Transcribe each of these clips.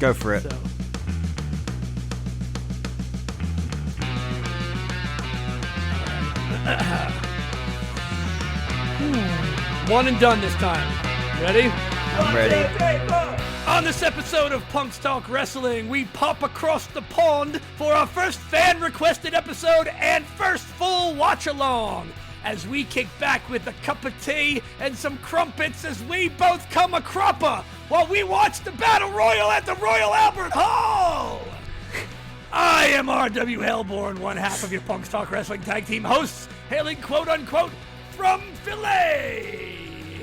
Go for it. So. One and done this time. Ready? I'm ready. On this episode of Punks Talk Wrestling, we pop across the pond for our first fan-requested episode and first full watch-along, as we kick back with a cup of tea and some crumpets as we both come a cropper while we watch the Battle Royal at the Royal Albert Hall. I am R.W. Hellborn, one half of your Punks Talk Wrestling tag team hosts, hailing quote-unquote from Philly,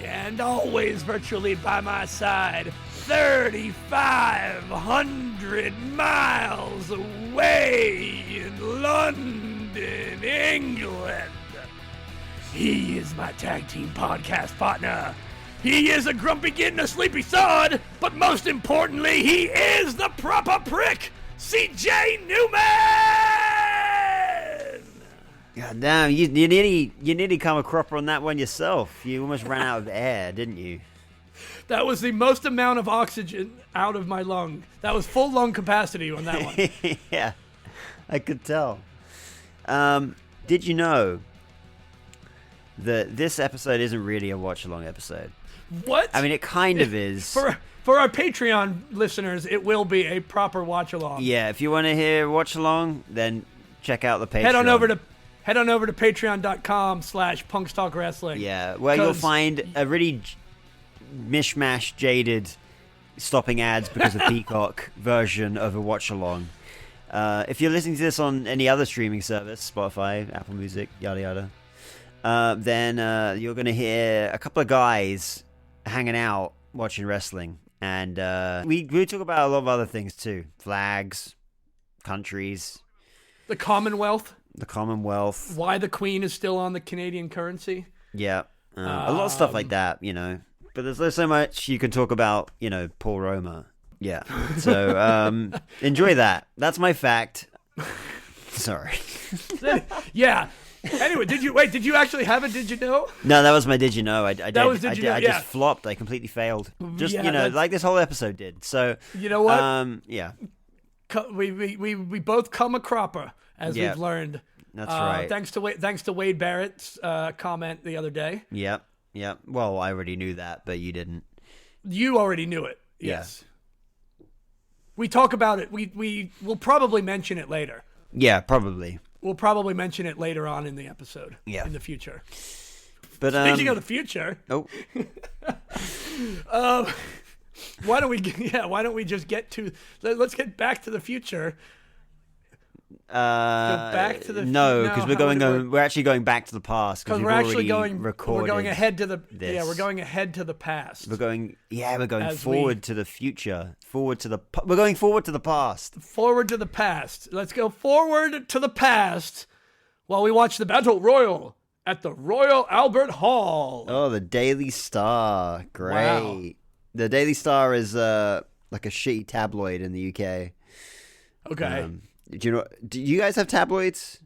and always virtually by my side, 3,500 miles away in London, England. He is my tag team podcast partner. He is a grumpy kid and a sleepy sod, but most importantly, he is the proper prick, CJ Newman! God damn, you nearly come a cropper on that one yourself. You almost ran out of air, didn't you? That was the most amount of oxygen out of my lung. That was full lung capacity on that one. Yeah, I could tell. Did you know that this episode isn't really a watch-along episode? What? I mean, it kind of is. For our Patreon listeners, it will be a proper watch-along. Yeah, if you want to hear watch-along, then check out the Patreon. Head on over to patreon.com/punkstalkwrestling. Yeah, where you'll find a really mishmash, jaded, stopping ads because of Peacock version of a watch-along. If you're listening to this on any other streaming service, Spotify, Apple Music, yada yada, then you're going to hear a couple of guys hanging out watching wrestling. And we talk about a lot of other things too. Flags, countries. The Commonwealth. Why the Queen is still on the Canadian currency. Yeah. A lot of stuff like that, you know. But there's so much you can talk about, you know, Paul Roma. Yeah. So enjoy that. That's my fact. Sorry. Yeah. Anyway, did you actually have it? Did you know? No, that was my did you know. I just flopped. I completely failed. Just, yeah, you know, like this whole episode did. So you know what? Yeah. We both come a cropper, as we've learned. That's right. Thanks to Wade Barrett's comment the other day. Yep. Well, I already knew that, but you didn't. You already knew it. Yes. Yeah. We talk about it. We will probably mention it later. Yeah, probably. We'll probably mention it later on in the episode. Yeah. In the future. But speaking of the future. Oh. Why don't we just let's get back to the future. Go back to the because we're actually going back to the past because we're actually going recorded. We're going ahead to the this. we're going ahead to the past. We're going forward to the future. We're going forward to the past. Forward to the past. Let's go forward to the past while we watch the Battle Royal at the Royal Albert Hall. Oh, the Daily Star. Great. Wow. The Daily Star is like a shitty tabloid in the UK. Okay. Do you guys have tabloids?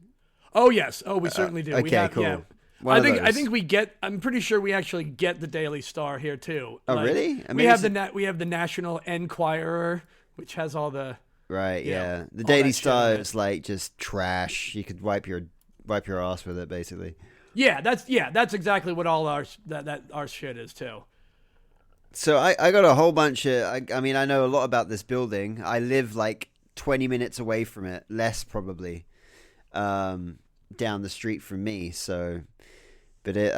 Oh yes. Oh, we certainly do. Okay, cool. Yeah. I think we get. I'm pretty sure we actually get the Daily Star here too. Oh, really? I mean, we have the National Enquirer, which has all the right. Yeah, the Daily Star is like just trash. You could wipe your ass with it, basically. Yeah, that's exactly what all our shit is too. So I got a whole bunch of. I mean, I know a lot about this building. I live like 20 minutes away from it, less probably, down the street from me. So, but it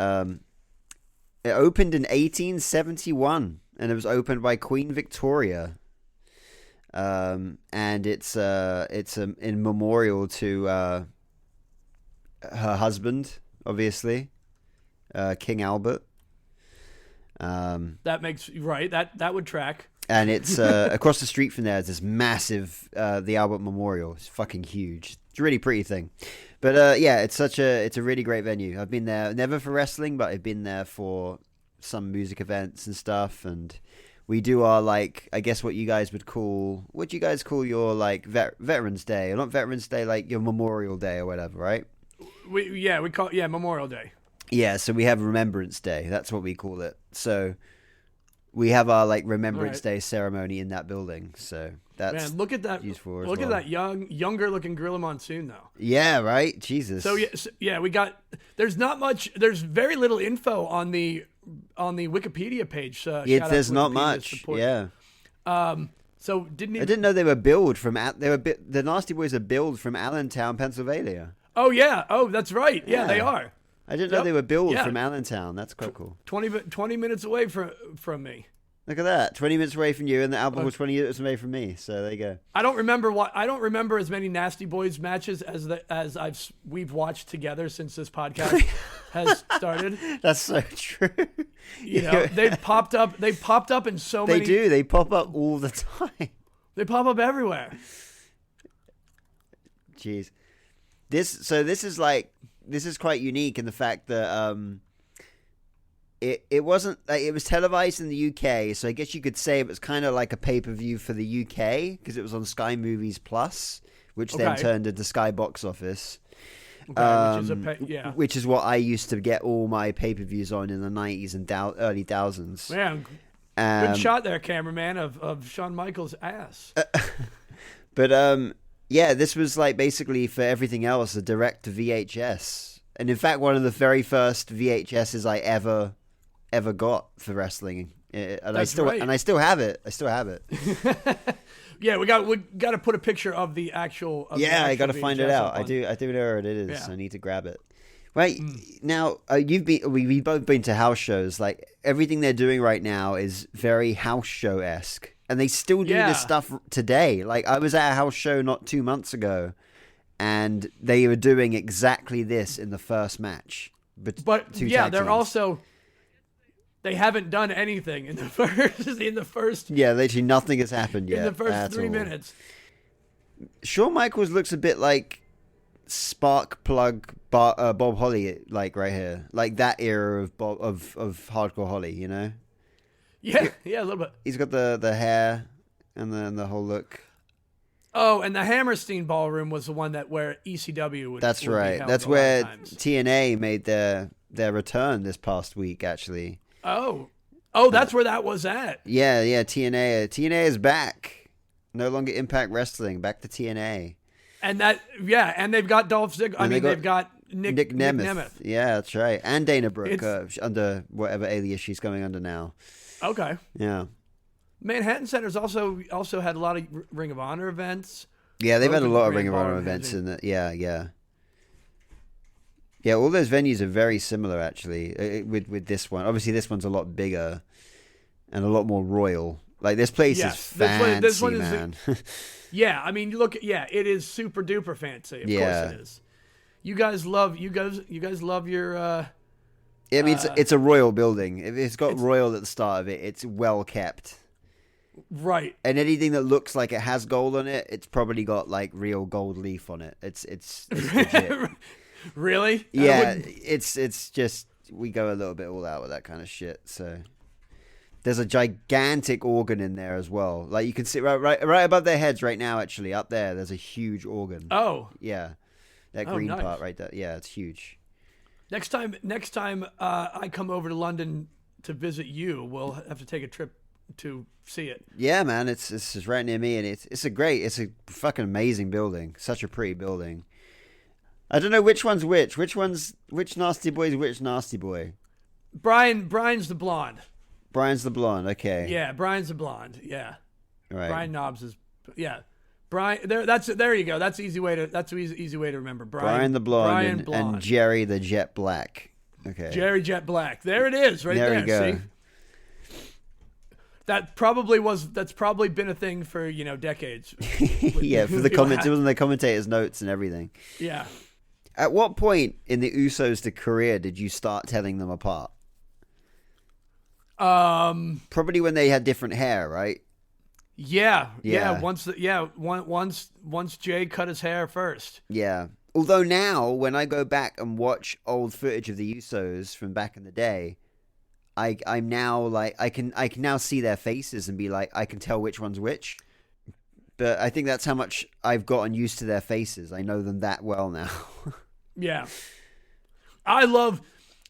opened in 1871, and it was opened by Queen Victoria. And it's in memorial to her husband, obviously, King Albert. That makes right. That would track. And it's across the street from there is this massive the Albert Memorial. It's fucking huge. It's a really pretty thing. But yeah, it's a really great venue. I've been there, never for wrestling, but I've been there for some music events and stuff. And we do our, like, I guess what you guys would call your like Veterans Day, or not Veterans Day, like your Memorial Day or whatever, right? We call Memorial Day. Yeah, so we have Remembrance Day. That's what we call it. So We have our like Remembrance Right. Day ceremony in that building, so that's Man, look at that! useful as Look at well. that younger looking Gorilla Monsoon though. Yeah, right. Jesus. So yeah, we got. There's not much. There's very little info on the Wikipedia page. Shout out there's to not Wikipedia much. support. Yeah. So didn't I even. didn't know they were billed from. The Nasty Boys are billed from Allentown, Pennsylvania. Oh yeah. Oh, that's right. Yeah, they Yeah. are. I didn't know Yep. they were billed Yeah. from Allentown. That's quite cool. 20 minutes away from me. Look at that. 20 minutes away from you, and the album was 20 minutes away from me. So there you go. I don't remember as many Nasty Boys matches as we've watched together since this podcast has started. That's so true. You know, they've popped up in so They many. do. They pop up all the time. They pop up everywhere. Jeez. This is quite unique in the fact that it wasn't like it was televised in the UK, so I guess you could say it was kind of like a pay-per-view for the UK because it was on Sky Movies Plus, which then Okay. turned into Sky Box Office. Okay, Which is what I used to get all my pay-per-views on in the 90s and early thousands. Man, good shot there, cameraman, of Shawn Michaels' ass. But yeah, this was like basically for everything else a direct to VHS, and in fact one of the very first VHSs I ever got for wrestling, and I still have it. I still have it. Yeah, we got to put a picture of the actual. I got to find it VHS out. up I on- do know where it is. Yeah. I need to grab it. Right now, we've both been to house shows. Like everything they're doing right now is very house show esque, and they still do Yeah. this stuff today. Like I was at a house show not 2 months ago, and they were doing exactly this in the first match. But two yeah, tag they're teams. also. They haven't done anything in the first Yeah, literally nothing has happened yet. in the first at 3 all. minutes. Shawn Michaels looks a bit like Spark Plug Bob Holly, like right here, like that era of Bob of Hardcore Holly. You know, Yeah, a little bit. he's got the hair and the whole look. Oh, and the Hammerstein Ballroom was the one where ECW would. That's would be right. held That's a lot of where times. TNA made their return this past week. Actually, Oh, that's where that was at. yeah. TNA is back. No longer Impact Wrestling. Back to TNA. And and they've got Dolph Ziggler. I And mean, they they've got Nick Nemeth. Yeah, that's right. And Dana Brooke It's- under whatever alias she's going under now. Okay. Yeah. Manhattan Center's also had a lot of Ring of Honor events. Yeah, they've had a Those lot are of the Ring of Grand Honor Ballroom events heads. in it. Yeah. Yeah, all those venues are very similar, actually, with this one. Obviously, this one's a lot bigger and a lot more royal. Like, this place Yes, is fancy, this one is- man. Yeah, I mean, you look. Yeah, it is super duper fancy. Of Yeah. course it is. You guys love your. I mean, it's a royal building. If it's got royal at the start of it, it's well kept. Right. And anything that looks like it has gold on it, it's probably got, like, real gold leaf on it. It's legit. Really? I Yeah, wouldn't- it's just we go a little bit all out with that kind of shit. So there's a gigantic organ in there as well. Like you can see right above their heads right now. Actually, up there, there's a huge organ. Oh. Yeah, that Oh, green nice. part right there. Yeah, it's huge. Next time I come over to London to visit you, we'll have to take a trip to see it. Yeah, man, it's just right near me, and it's a fucking amazing building. Such a pretty building. I don't know which one's which. Which Nasty Boy's which Nasty Boy? Brian's the blonde. Brian's the blonde. Okay. Yeah, Brian's the blonde. Yeah. Right. Brian Knobs is Brian. There you go. That's easy way to remember. Brian the blonde, Brian and Blonde. Jerry the jet black. Okay. Jerry Jet Black. There it is, right there. There you go. See? That's probably been a thing for decades. Yeah, for the it was in the commentators' notes and everything. Yeah. At what point in the Usos' career did you start telling them apart? Probably when they had different hair, right? Yeah. Yeah. Once Jay cut his hair first. Yeah. Although now, when I go back and watch old footage of the Usos from back in the day, I'm now like I can now see their faces and be like I can tell which one's which. But I think that's how much I've gotten used to their faces. I know them that well now. Yeah. I love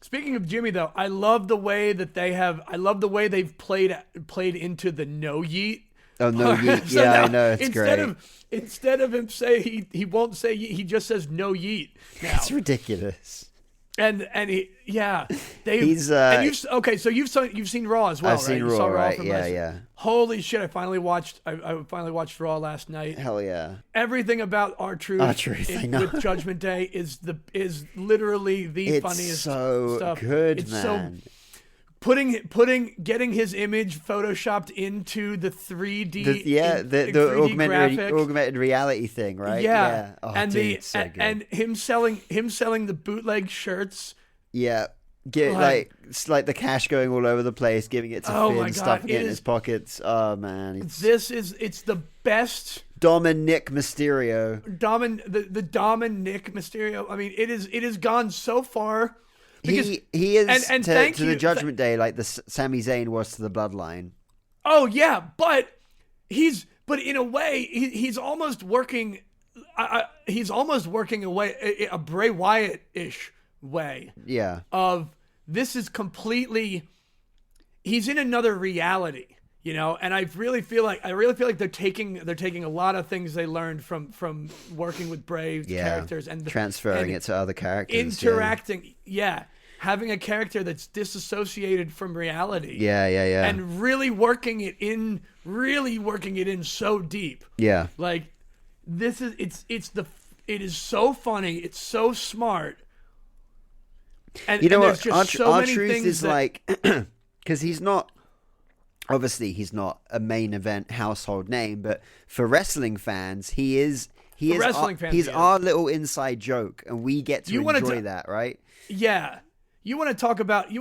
Speaking of Jimmy, though, I love the way that they've played into the no yeet. Oh no, yeet. So Yeah, now, I know. It's great. Instead of him say he won't say yeet, he just says no yeet. Now. It's ridiculous. And he He's so you've seen Raw as well, I've right? seen You Raw, saw right? from Yeah, last- yeah. Holy shit! I finally watched Raw last night. Hell yeah. Everything about R-Truth I know. with Judgment Day is literally the funniest It's so stuff. good, It's man. Getting his image photoshopped into the 3D the 3D graphic. augmented reality thing, right? Yeah. Oh, and dude, it's so good. and him selling the bootleg shirts. Yeah. It's like the cash going all over the place, giving it to Finn, stuffing it in his pockets. Oh man, it's the best Dom and Nick Mysterio. the Dom and Nick Mysterio. I mean, it has gone so far. Because, he is and to the Judgment Day like the Sami Zayn was to the Bloodline. Oh yeah, but in a way he's almost working. He's almost working a Bray Wyatt-ish way. Yeah. Of this is completely. He's in another reality, you know, and I really feel like they're taking a lot of things they learned from working with Bray's characters and transferring it to other characters, interacting. Yeah. Having a character that's disassociated from reality. Yeah. And really working it in so deep. Yeah. Like it is so funny, it's so smart. And you know and what? R-Truth is like, because he's not a main event household name, but for wrestling fans, he's our little inside joke, and we get to enjoy that, right? Yeah. You want to talk about we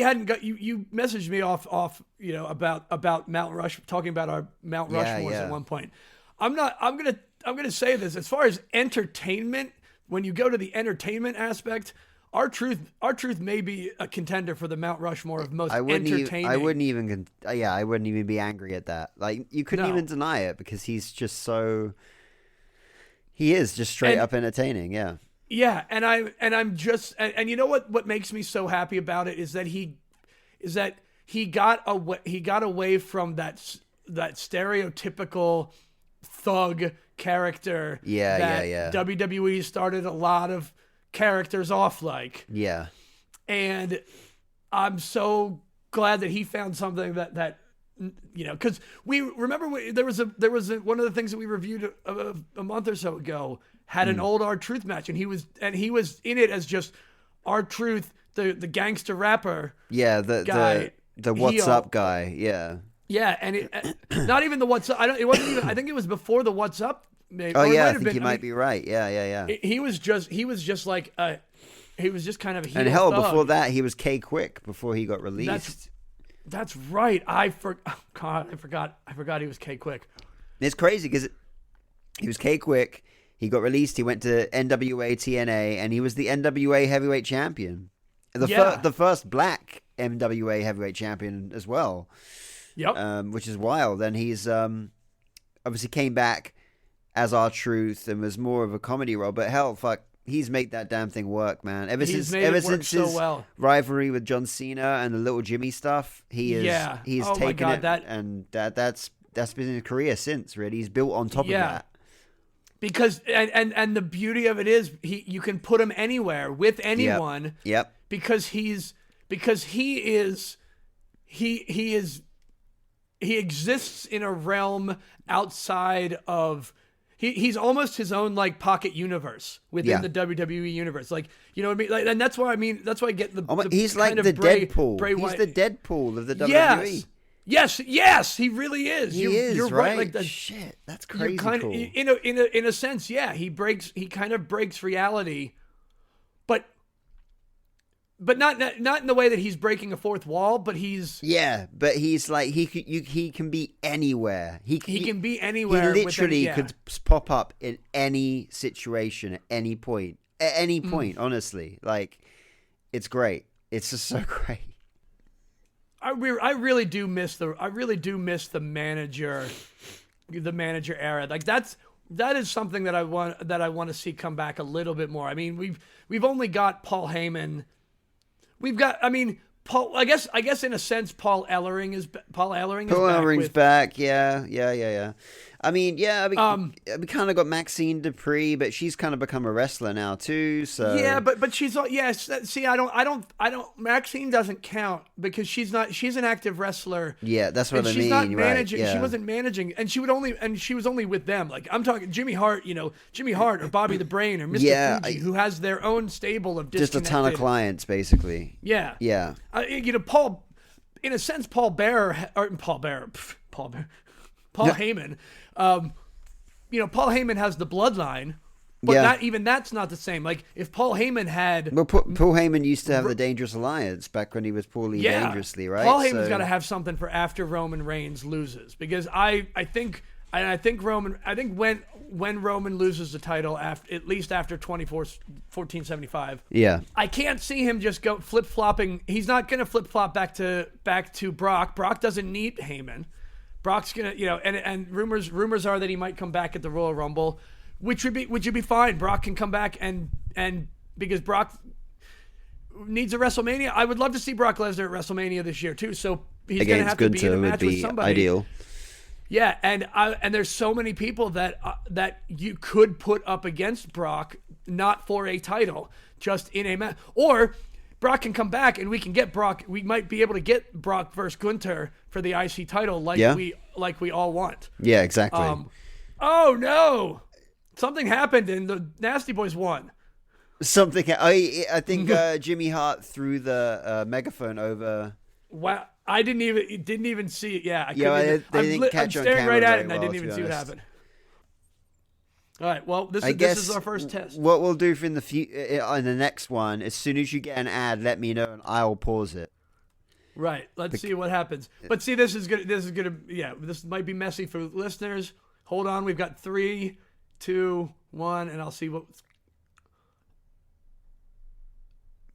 hadn't got you messaged me off you know about Mount Rush, talking about our Mount Rushmores at one point. I'm gonna say this, as far as entertainment, when you go to the entertainment aspect, R-Truth may be a contender for the Mount Rushmore of most entertaining. I wouldn't even be angry at that. Like, you couldn't even deny it, because he is just straight up entertaining. Yeah. Yeah, and I'm just you know what makes me so happy about it is that he got away from that stereotypical thug character. Yeah. WWE started a lot of characters off like. Yeah. And I'm so glad that he found something that you know, because there was one of the things that we reviewed a month or so ago had an old R-Truth match, and he was in it as just R-Truth, the gangster rapper. Yeah, guy, the what's up guy. Yeah. Yeah, and not even the what's up. It wasn't even. I think it was before the what's up. Maybe. Oh yeah, I think you might be right. Yeah. He was just like he was just kind of a heel and hell, thug. before that, he was K Quick before he got released. That's right. I forgot he was K Quick. It's crazy because he was K Quick. He got released. He went to NWA TNA, and he was the NWA Heavyweight Champion, the first black NWA Heavyweight Champion as well. Yep. Which is wild. And he's obviously came back as R-Truth and was more of a comedy role. But hell, fuck, he's made that damn thing work, man. Ever since his rivalry with John Cena and the Little Jimmy stuff, he's taken it, and that's been his career since. Really, he's built on top of that. Because and the beauty of it is you can put him anywhere with anyone. Yep. Because he exists in a realm outside of. He's almost his own like pocket universe within the WWE universe. Like, you know what I mean? Like, and that's why I get the. He's like the Deadpool. He's the Deadpool of the WWE. Yes, he really is. You're right. Like shit, that's crazy. Cool. In a sense, yeah. He kind of breaks reality, but not in the way that he's breaking a fourth wall. But he's like he can be anywhere. He can be anywhere. He literally could pop up in any situation at any point. At any point, honestly, like it's great. It's just so great. I really do miss the manager era. Like that's That is something that I want to see come back a little bit more. I mean, we've only got Paul Heyman. We've got, I mean, Paul. I guess in a sense, Paul Ellering's back. Yeah. I mean, we kind of got Maxine Dupree, but she's kind of become a wrestler now too. So yeah, but she's see, I don't. Maxine doesn't count because she's an active wrestler. Yeah, that's what I mean. She's not managing. Right, yeah. She wasn't managing, and she was only with them. Like I'm talking Jimmy Hart, or Bobby the Brain or Mr. Fuji, who has their own stable of just a ton of clients, basically. Yeah. Paul, in a sense, Paul Heyman. Paul Heyman has the bloodline, but that's not the same. Like if Paul Heyman had, well, Paul Heyman used to have the Dangerous Alliance back when he was Paulie Dangerously, right? Paul Heyman's got to have something for after Roman Reigns loses, because I think when Roman loses the title at least after 1475, I can't see him just go flip flopping. He's not going to flip flop back to Brock. Brock doesn't need Heyman. Brock's gonna, and rumors are that he might come back at the Royal Rumble, which would be fine. Brock can come back and because Brock needs a WrestleMania. I would love to see Brock Lesnar at WrestleMania this year too. So he's gonna have to be in a match with somebody. Ideal. Yeah, and there's so many people that you could put up against Brock, not for a title, just in a match, or Brock can come back and we can get Brock. We might be able to get Brock versus Gunther for the IC title, like we all want. Yeah, exactly. Oh no, something happened and the Nasty Boys won. Something. I think Jimmy Hart threw the megaphone over. Wow, I didn't even see it. Yeah, they didn't catch I'm on staring camera right at it, very and I well, didn't even see what happened. All right, well, this is our first test. What we'll do in the next one, as soon as you get an ad, let me know and I'll pause it. Right. Let's see what happens. But see, this might be messy for listeners. Hold on, we've got 3, 2, 1, and I'll see what.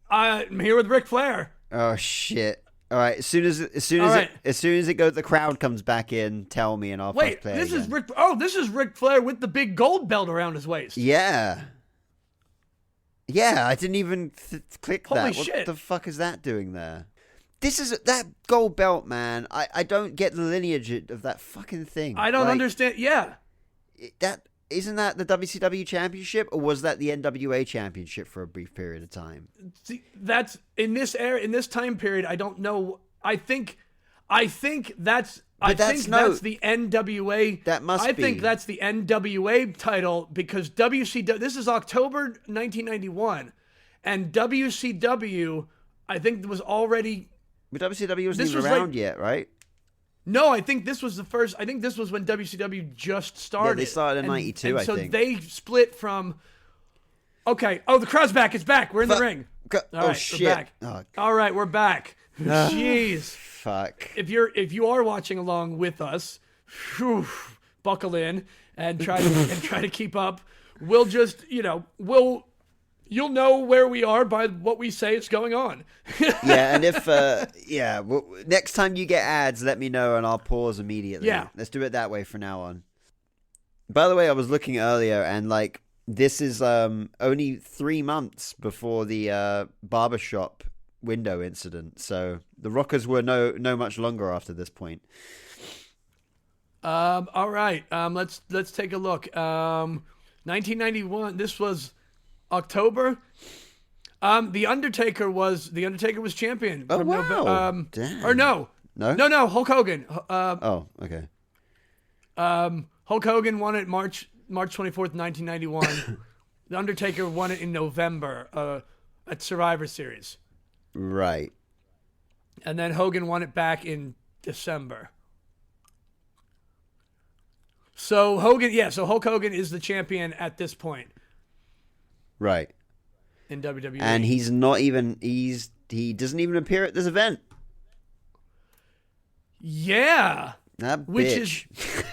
I'm here with Ric Flair. Oh shit! All right, as soon as it goes, the crowd comes back in. Tell me, and I'll play. This again. is Ric. Oh, this is Ric Flair with the big gold belt around his waist. Yeah. I didn't even click that. Holy shit. What the fuck is that doing there? This is that gold belt, man. I don't get the lineage of that fucking thing. I don't understand. Yeah. Isn't that the WCW championship, or was that the NWA championship for a brief period of time? See, that's in this time period. I don't know. I think that's the NWA. That must be. I think that's the NWA title because WCW. This is October 1991, and WCW. I think was already. But WCW wasn't even around yet, right? No, I think this was the first. I think this was when WCW just started. Yeah, they started in '92, I think. So they split from. Okay. Oh, the crowd's back. It's back. We're in the ring. All right, shit! We're back. All right, we're back. Jeez. Fuck. If you are watching along with us, buckle in and try to keep up. We'll just you'll know where we are by what we say is going on. Yeah, and if next time you get ads, let me know and I'll pause immediately. Yeah, let's do it that way from now on. By the way, I was looking earlier, and this is only 3 months before the barbershop window incident. So the Rockers were no much longer after this point. All right. Let's take a look. 1991. This was October. The Undertaker was champion. Oh, wow. Damn. Or no, Hulk Hogan. Okay. Hulk Hogan won it March 24th, 1991. The Undertaker won it in November at Survivor Series. Right. And then Hogan won it back in December. So Hulk Hogan is the champion at this point. Right. In WWE. And he doesn't even appear at this event. Yeah. That which bitch.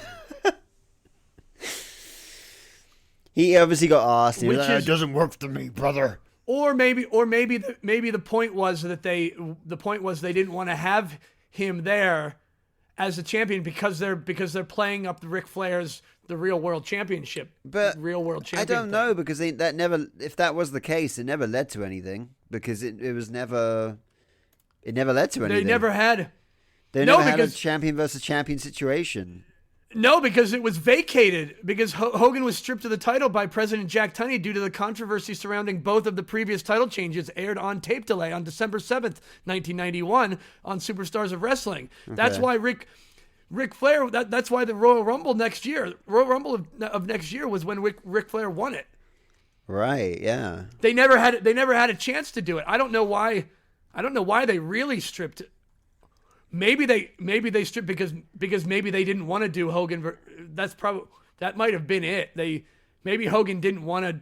He obviously got asked. It doesn't work for me, brother. Or maybe the point was that they didn't want to have him there as a champion because they're playing up the Ric Flair's the real world championship, but real world champion. I don't know because that never. If that was the case, it never led to anything because it never led to anything. They never had a champion versus champion situation. No, because it was vacated because Hogan was stripped of the title by President Jack Tunney due to the controversy surrounding both of the previous title changes aired on tape delay on December 7th, 1991 on Superstars of Wrestling. Okay. That's why Ric Flair, that's why the Royal Rumble of next year was when Ric Flair won it. Right, yeah. They never had a chance to do it. I don't know why they really stripped it. Maybe they stripped because maybe they didn't want to do Hogan. That might have been it. Maybe Hogan didn't want to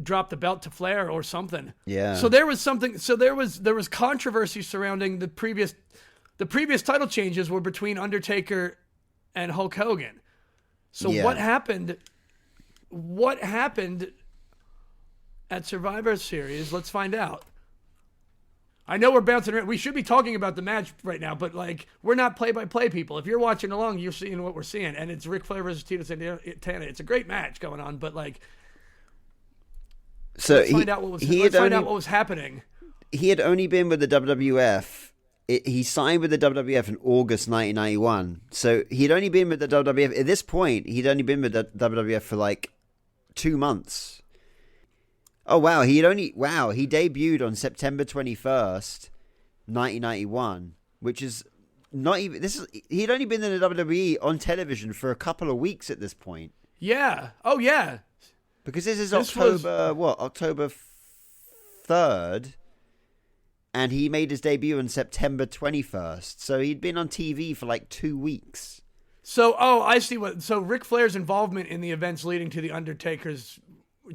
drop the belt to Flair or something. Yeah. So there was something. So there was controversy surrounding the previous title changes were between Undertaker and Hulk Hogan. So what happened? What happened at Survivor Series? Let's find out. I know we're bouncing around. We should be talking about the match right now, but we're not play-by-play people. If you're watching along, you're seeing what we're seeing, and it's Ric Flair versus Tito Santana. It's a great match going on, but let's find out what was happening. He had only been with the WWF. He signed with the WWF in August 1991, so he'd only been with the WWF at this point. He'd only been with the WWF for 2 months. Oh wow, he debuted on September 21st, 1991, which is not even he'd only been in the WWE on television for a couple of weeks at this point. Yeah. Oh yeah. Because this is October 3rd, and he made his debut on September 21st. So he'd been on TV for 2 weeks. So I see so Ric Flair's involvement in the events leading to the Undertaker's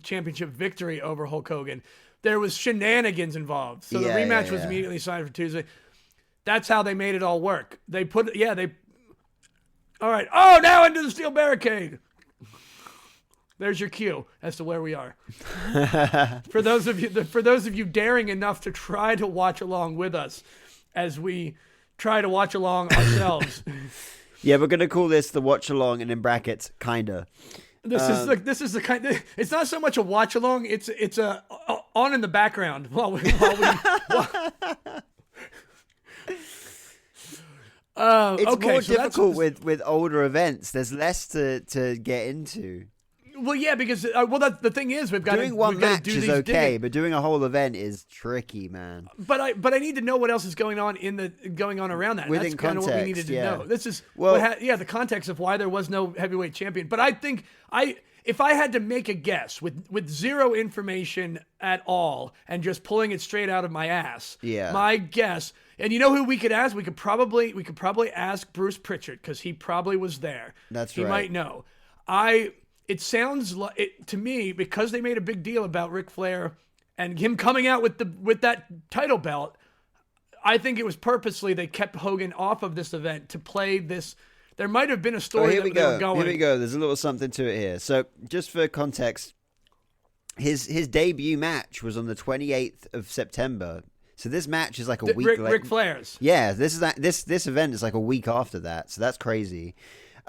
championship victory over Hulk Hogan, there was shenanigans involved. So the rematch was immediately signed for Tuesday. That's how they made it all work. All right. Oh, now into the steel barricade. There's your cue as to where we are. For those of you daring enough to try to watch along with us as we try to watch along ourselves. Yeah, we're going to call this the watch along and in brackets kinda. This is the kind of, it's not so much a watch along, it's a on in the background while we it's more difficult with older events. There's less to get into. Well, yeah, because the thing is, doing one match is okay, but doing a whole event is tricky, man. But I need to know what else is going on around that. That's kind of what we needed to know. This is the context of why there was no heavyweight champion. But I think if I had to make a guess with zero information at all and just pulling it straight out of my ass, my guess. And you know who we could ask? We could probably ask Bruce Pritchard because he probably was there. That's right. He might know. It sounds like to me, because they made a big deal about Ric Flair and him coming out with that title belt, I think it was purposely they kept Hogan off of this event to play this. There might have been a story Here we go. There's a little something to it here. So just for context, his debut match was on the 28th of September. So this match is a week later. Ric Flair's. Yeah, this event is a week after that. So that's crazy.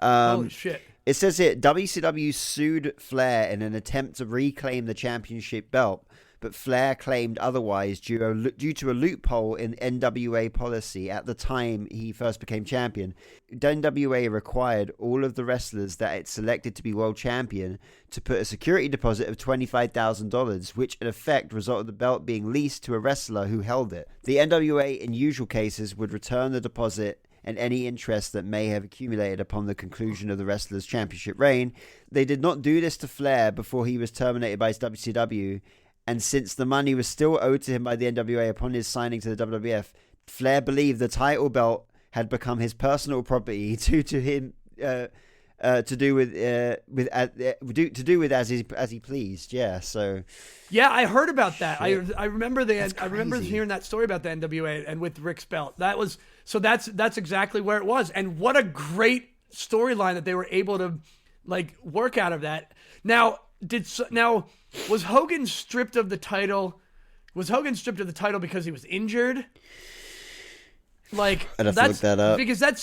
Holy shit. It says here, WCW sued Flair in an attempt to reclaim the championship belt, but Flair claimed otherwise due to a loophole in NWA policy at the time he first became champion. NWA required all of the wrestlers that it selected to be world champion to put a security deposit of $25,000, which in effect resulted in the belt being leased to a wrestler who held it. The NWA, in usual cases, would return the deposit and any interest that may have accumulated upon the conclusion of the wrestler's championship reign. They did not do this to Flair before he was terminated by WCW, and since the money was still owed to him by the NWA upon his signing to the WWF, Flair believed the title belt had become his personal property to do with as he pleased. Yeah, so yeah, I heard about that. I remember I remember hearing that story about the NWA and with Rick's belt. That's exactly where it was, and what a great storyline that they were able to work out of that. Now was Hogan stripped of the title? Was Hogan stripped of the title because he was injured? Like, I'd have to look that up. because that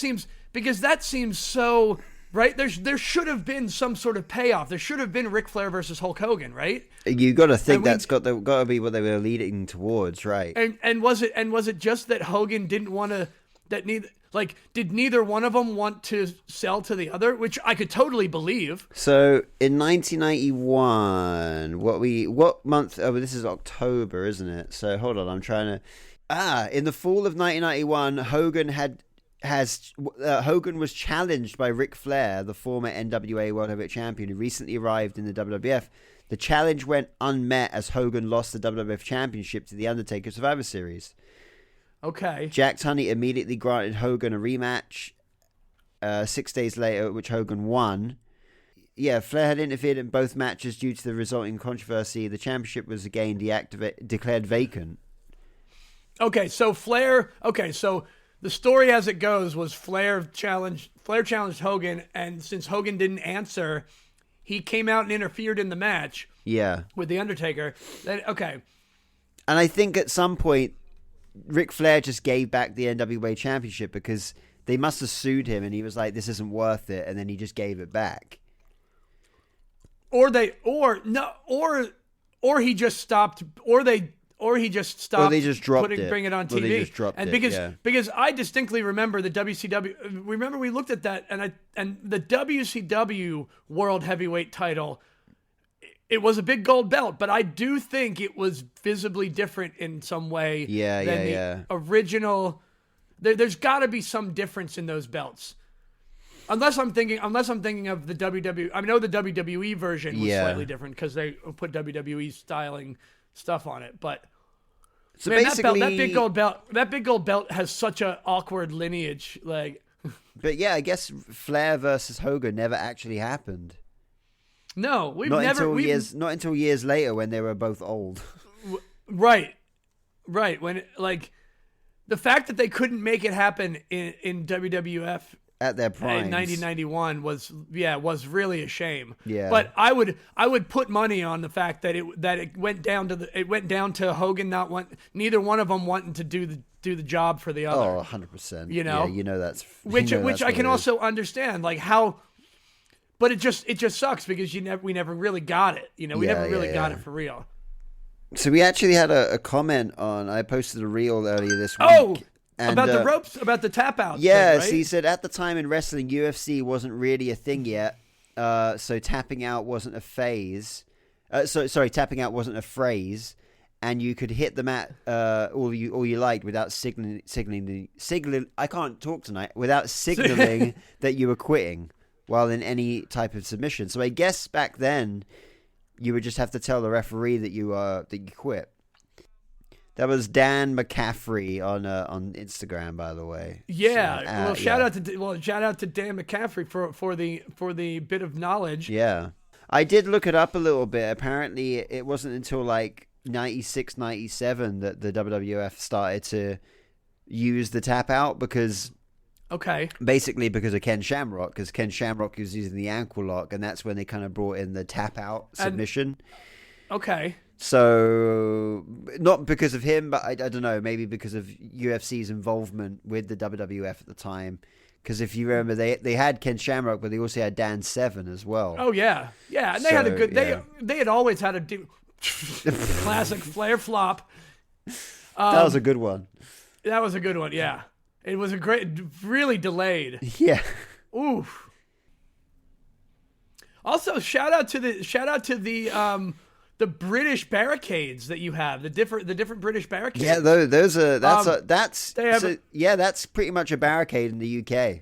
seems so right. There should have been some sort of payoff. There should have been Ric Flair versus Hulk Hogan, right? You got to think that's got to be what they were leading towards, right? And was it just that Hogan didn't want to, did neither one of them want to sell to the other, which I could totally believe. So in 1991, what month? Oh, this is October, isn't it? So hold on, I'm trying to. In the fall of 1991, Hogan was challenged by Ric Flair, the former NWA World Heavyweight Champion, who recently arrived in the WWF. The challenge went unmet as Hogan lost the WWF Championship to The Undertaker Survivor Series. Okay. Jack Tunney immediately granted Hogan a rematch 6 days later, which Hogan won. Yeah, Flair had interfered in both matches due to the resulting controversy. The championship was again declared vacant. Okay, so the story as it goes was Flair challenged Hogan, and since Hogan didn't answer, he came out and interfered in the match. Yeah. With The Undertaker. Then okay. And I think at some point, Ric Flair just gave back the NWA Championship because they must have sued him, and he was like, "This isn't worth it," and then he just gave it back. Or he just stopped. Or he just stopped. Or they just dropped bring it on TV. Or they just dropped and it, because I distinctly remember the WCW. Remember we looked at that, and the WCW World Heavyweight title. It was a big gold belt, but I do think it was visibly different in some way than the original. There's got to be some difference in those belts. Unless I'm thinking of the WWE. I know the WWE version was slightly different because they put WWE styling stuff on it. But so man, basically, that big gold belt has such an awkward lineage. Like, but yeah, I guess Flair versus Hogan never actually happened. No, not until years later when they were both old. Right. When the fact that they couldn't make it happen in WWF at their prime in 1991 was really a shame. Yeah. But I would put money on the fact that it went down to Hogan neither one of them wanting to do the job for the other. Oh, 100%. You know? Yeah, that's which I can also understand, like how. But it just sucks because we never really got it. You know, we never really got it for real. So we actually had a comment on. I posted a reel earlier this week. Oh, about the ropes, about the tap out. Yeah, thing, right? so he said at the time in wrestling, UFC wasn't really a thing yet. So tapping out wasn't a phase. Tapping out wasn't a phrase, and you could hit the mat all you liked without signaling. I can't talk tonight without signaling that you were quitting while in any type of submission. So I guess back then, you would just have to tell the referee that you quit. That was Dan McCaffrey on Instagram, by the way. Yeah. So, shout out to Dan McCaffrey for the bit of knowledge. Yeah. I did look it up a little bit. Apparently, it wasn't until like 96, 97 that the WWF started to use the tap out because. Okay. Basically because of Ken Shamrock, because Ken Shamrock was using the ankle lock, and that's when they kind of brought in the tap out submission. Okay. So, not because of him, but I don't know, maybe because of UFC's involvement with the WWF at the time. Because if you remember, they had Ken Shamrock, but they also had Dan Severn as well. Oh, yeah. Yeah, and they had a good... They had always had a classic Flair flop. That was a good one. That was a good one, yeah. It was a great... Really delayed. Yeah. Oof. Also, shout out to the British barricades that you have, the different British barricades. Yeah, that's pretty much a barricade in the UK.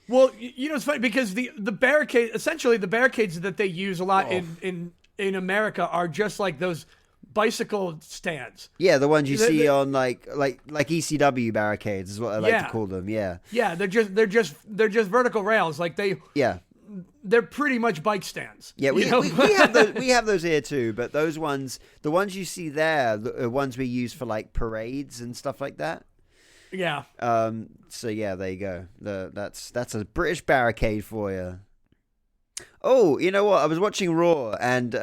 Well, you know, it's funny because the barricade, essentially the barricades that they use a lot in America are just like those bicycle stands. Yeah, the ones you see on like ECW barricades is what I like to call them. Yeah. Yeah, they're just vertical rails. Like they're pretty much bike stands. Yeah, we have those here too, but the ones you see there, the ones we use for like parades and stuff like that. Yeah. So yeah, there you go. That's a British barricade for you. Oh, you know what? I was watching Raw and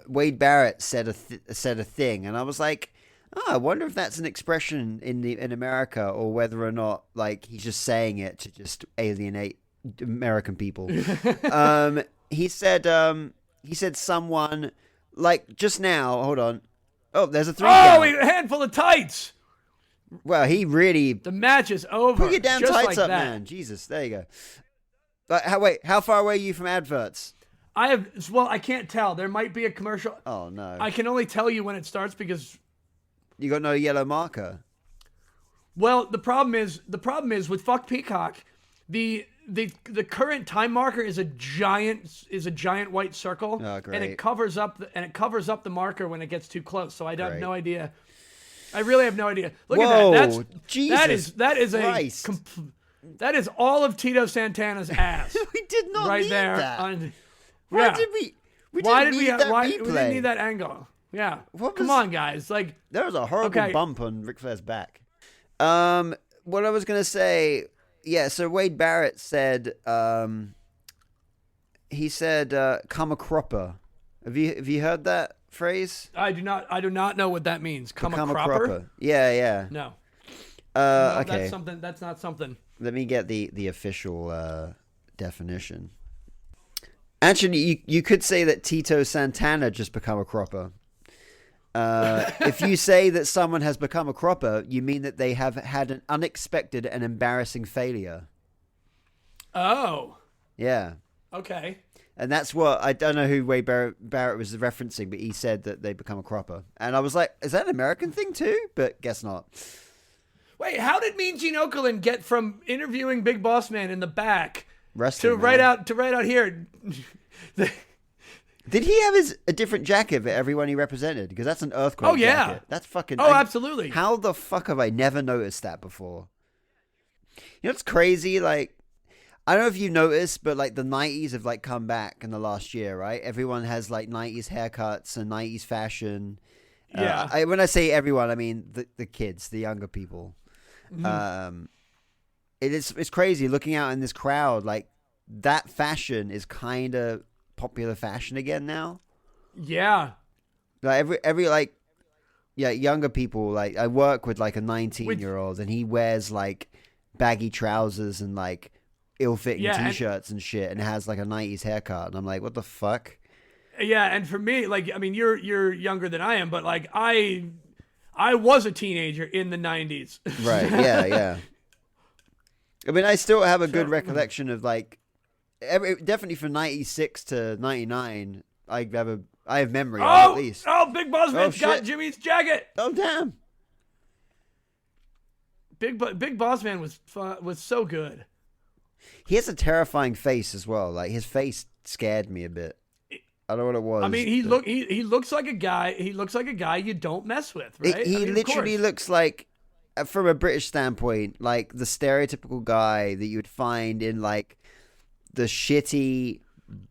Wade Barrett said a thing, and I was like, I wonder if that's an expression in America, or whether or not like he's just saying it to just alienate American people. He said someone like just now. Hold on. Oh, there's a 3 count. A handful of tights. Well, he really The match is over. put your damn just tights like up, that. man. Jesus, there you go. But how far away are you from adverts? I can't tell. There might be a commercial. Oh no, I can only tell you when it starts because, you got no yellow marker. well, the problem is with Fuck Peacock, the current time marker is a giant white circle, Oh, great. and it covers up the marker when it gets too close. So I have Great. no idea. I really have no idea. Look Whoa, at that. Jesus that is Christ. that is all of Tito Santana's ass. We did not right need there. that. Why did we? Why didn't did we? need that Why replay. we didn't need that angle? Yeah. What Come was- on, guys. Like, There was a horrible Okay. bump on Ric Flair's back. What I was gonna say, yeah. So Wade Barrett said, he said, "Come a cropper." Have you heard that phrase? I do not know what that means. Come a Become cropper? Yeah. No. No, Okay. That's not something. Let me get the official definition. Actually, you could say that Tito Santana just become a cropper. If you say that someone has become a cropper, you mean that they have had an unexpected and embarrassing failure. Oh. Yeah. Okay. And that's what, I don't know who Wade Barrett was referencing, but he said that they become a cropper. And I was like, is that an American thing too? But guess not. Wait, how did Mean Gene Okerlund get from interviewing Big Boss Man in the back Wrestling, to man. right out here? Did he have a different jacket for everyone he represented? Because that's an earthquake Oh, yeah. jacket. That's fucking... Oh, absolutely. How the fuck have I never noticed that before? You know what's crazy? Like, I don't know if you noticed, but like the 90s have like come back in the last year, right? Everyone has like 90s haircuts and 90s fashion. Yeah. When I say everyone, I mean the kids, the younger people. Mm-hmm. It's crazy looking out in this crowd. Like that fashion is kind of popular fashion again now. Yeah. Like every like, yeah, younger people. Like I work with like a 19-year-old, and he wears like baggy trousers and like ill-fitting t-shirts and shit, and has like a 90s haircut, and I'm like, what the fuck? Yeah, and for me, like, I mean, you're younger than I am, but like I was a teenager in the 90s. Right. Yeah. I mean, I still have a good recollection of like definitely from 96 to 99. I have memory of at least. Oh, Big Boss Man's got shit. Jimmy's jacket. Oh damn. Big Boss Man was so good. He has a terrifying face as well. Like his face scared me a bit. I don't know what it was. I mean, he looks like a guy. He looks like a guy you don't mess with, right? He I mean, literally looks like, from a British standpoint, like the stereotypical guy that you would find in like the shitty